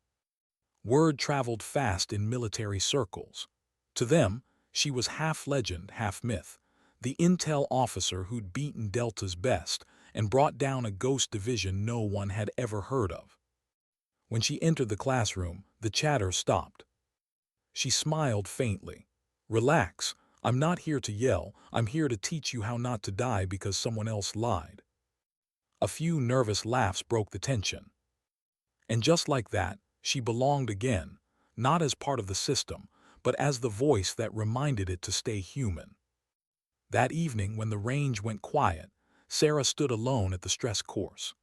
Word traveled fast in military circles. To them, she was half legend, half myth, the intel officer who'd beaten Delta's best and brought down a ghost division no one had ever heard of. When she entered the classroom, the chatter stopped. She smiled faintly. "Relax. I'm not here to yell. I'm here to teach you how not to die because someone else lied." A few nervous laughs broke the tension. And just like that, she belonged again, not as part of the system, but as the voice that reminded it to stay human. That evening, when the range went quiet, Sarah stood alone at the stress course.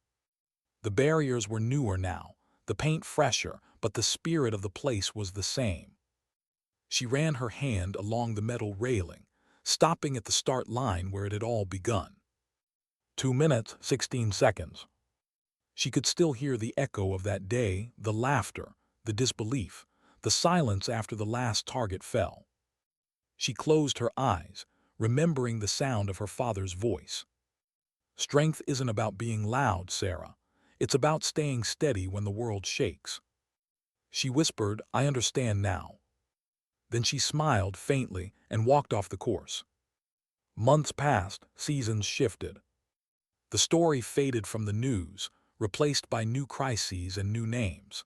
The barriers were newer now, the paint fresher, but the spirit of the place was the same. She ran her hand along the metal railing, stopping at the start line where it had all begun. 2 minutes, 16 seconds. She could still hear the echo of that day, the laughter, the disbelief, the silence after the last target fell. She closed her eyes, remembering the sound of her father's voice. "Strength isn't about being loud, Sarah. It's about staying steady when the world shakes." She whispered, "I understand now." Then she smiled faintly and walked off the course. Months passed, seasons shifted. The story faded from the news, replaced by new crises and new names.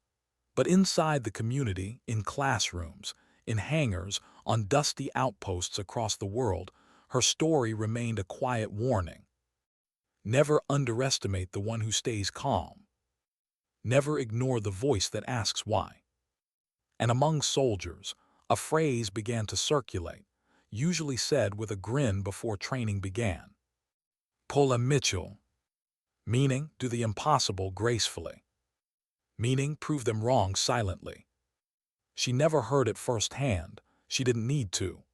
But inside the community, in classrooms, in hangars, on dusty outposts across the world, her story remained a quiet warning. Never underestimate the one who stays calm. Never ignore the voice that asks why. And among soldiers, a phrase began to circulate, usually said with a grin before training began. "Pull a Mitchell," meaning do the impossible gracefully, meaning prove them wrong silently. She never heard it firsthand. She didn't need to.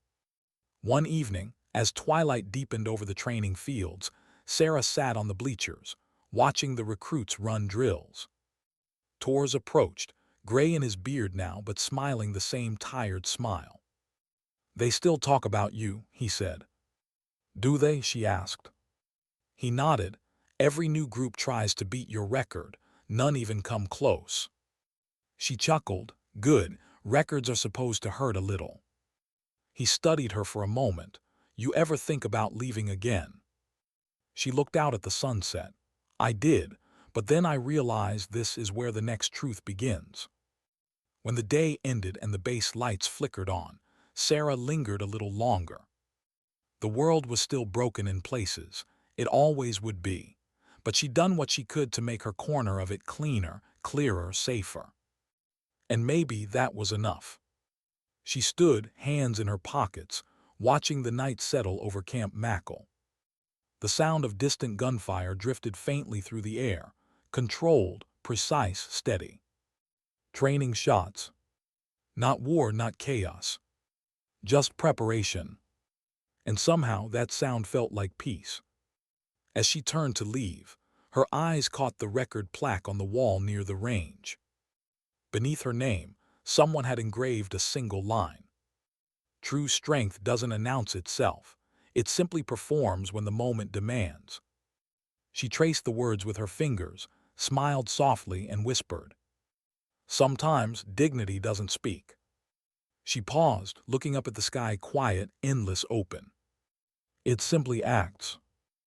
One evening, as twilight deepened over the training fields, Sarah sat on the bleachers, watching the recruits run drills. Torres approached, gray in his beard now but smiling the same tired smile. "They still talk about you," he said. "Do they?" she asked. He nodded. "Every new group tries to beat your record. None even come close." She chuckled. "Good. Records are supposed to hurt a little." He studied her for a moment. "You ever think about leaving again?" She looked out at the sunset. "I did, but then I realized this is where the next truth begins." When the day ended and the base lights flickered on, Sarah lingered a little longer. The world was still broken in places. It always would be. But she'd done what she could to make her corner of it cleaner, clearer, safer. And maybe that was enough. She stood, hands in her pockets, watching the night settle over Camp Mackle. The sound of distant gunfire drifted faintly through the air, controlled, precise, steady. Training shots. Not war, not chaos. Just preparation. And somehow that sound felt like peace. As she turned to leave, her eyes caught the record plaque on the wall near the range. Beneath her name, someone had engraved a single line. "True strength doesn't announce itself. It simply performs when the moment demands." She traced the words with her fingers, smiled softly, and whispered, "Sometimes dignity doesn't speak." She paused, looking up at the sky, quiet, endless, open. "It simply acts."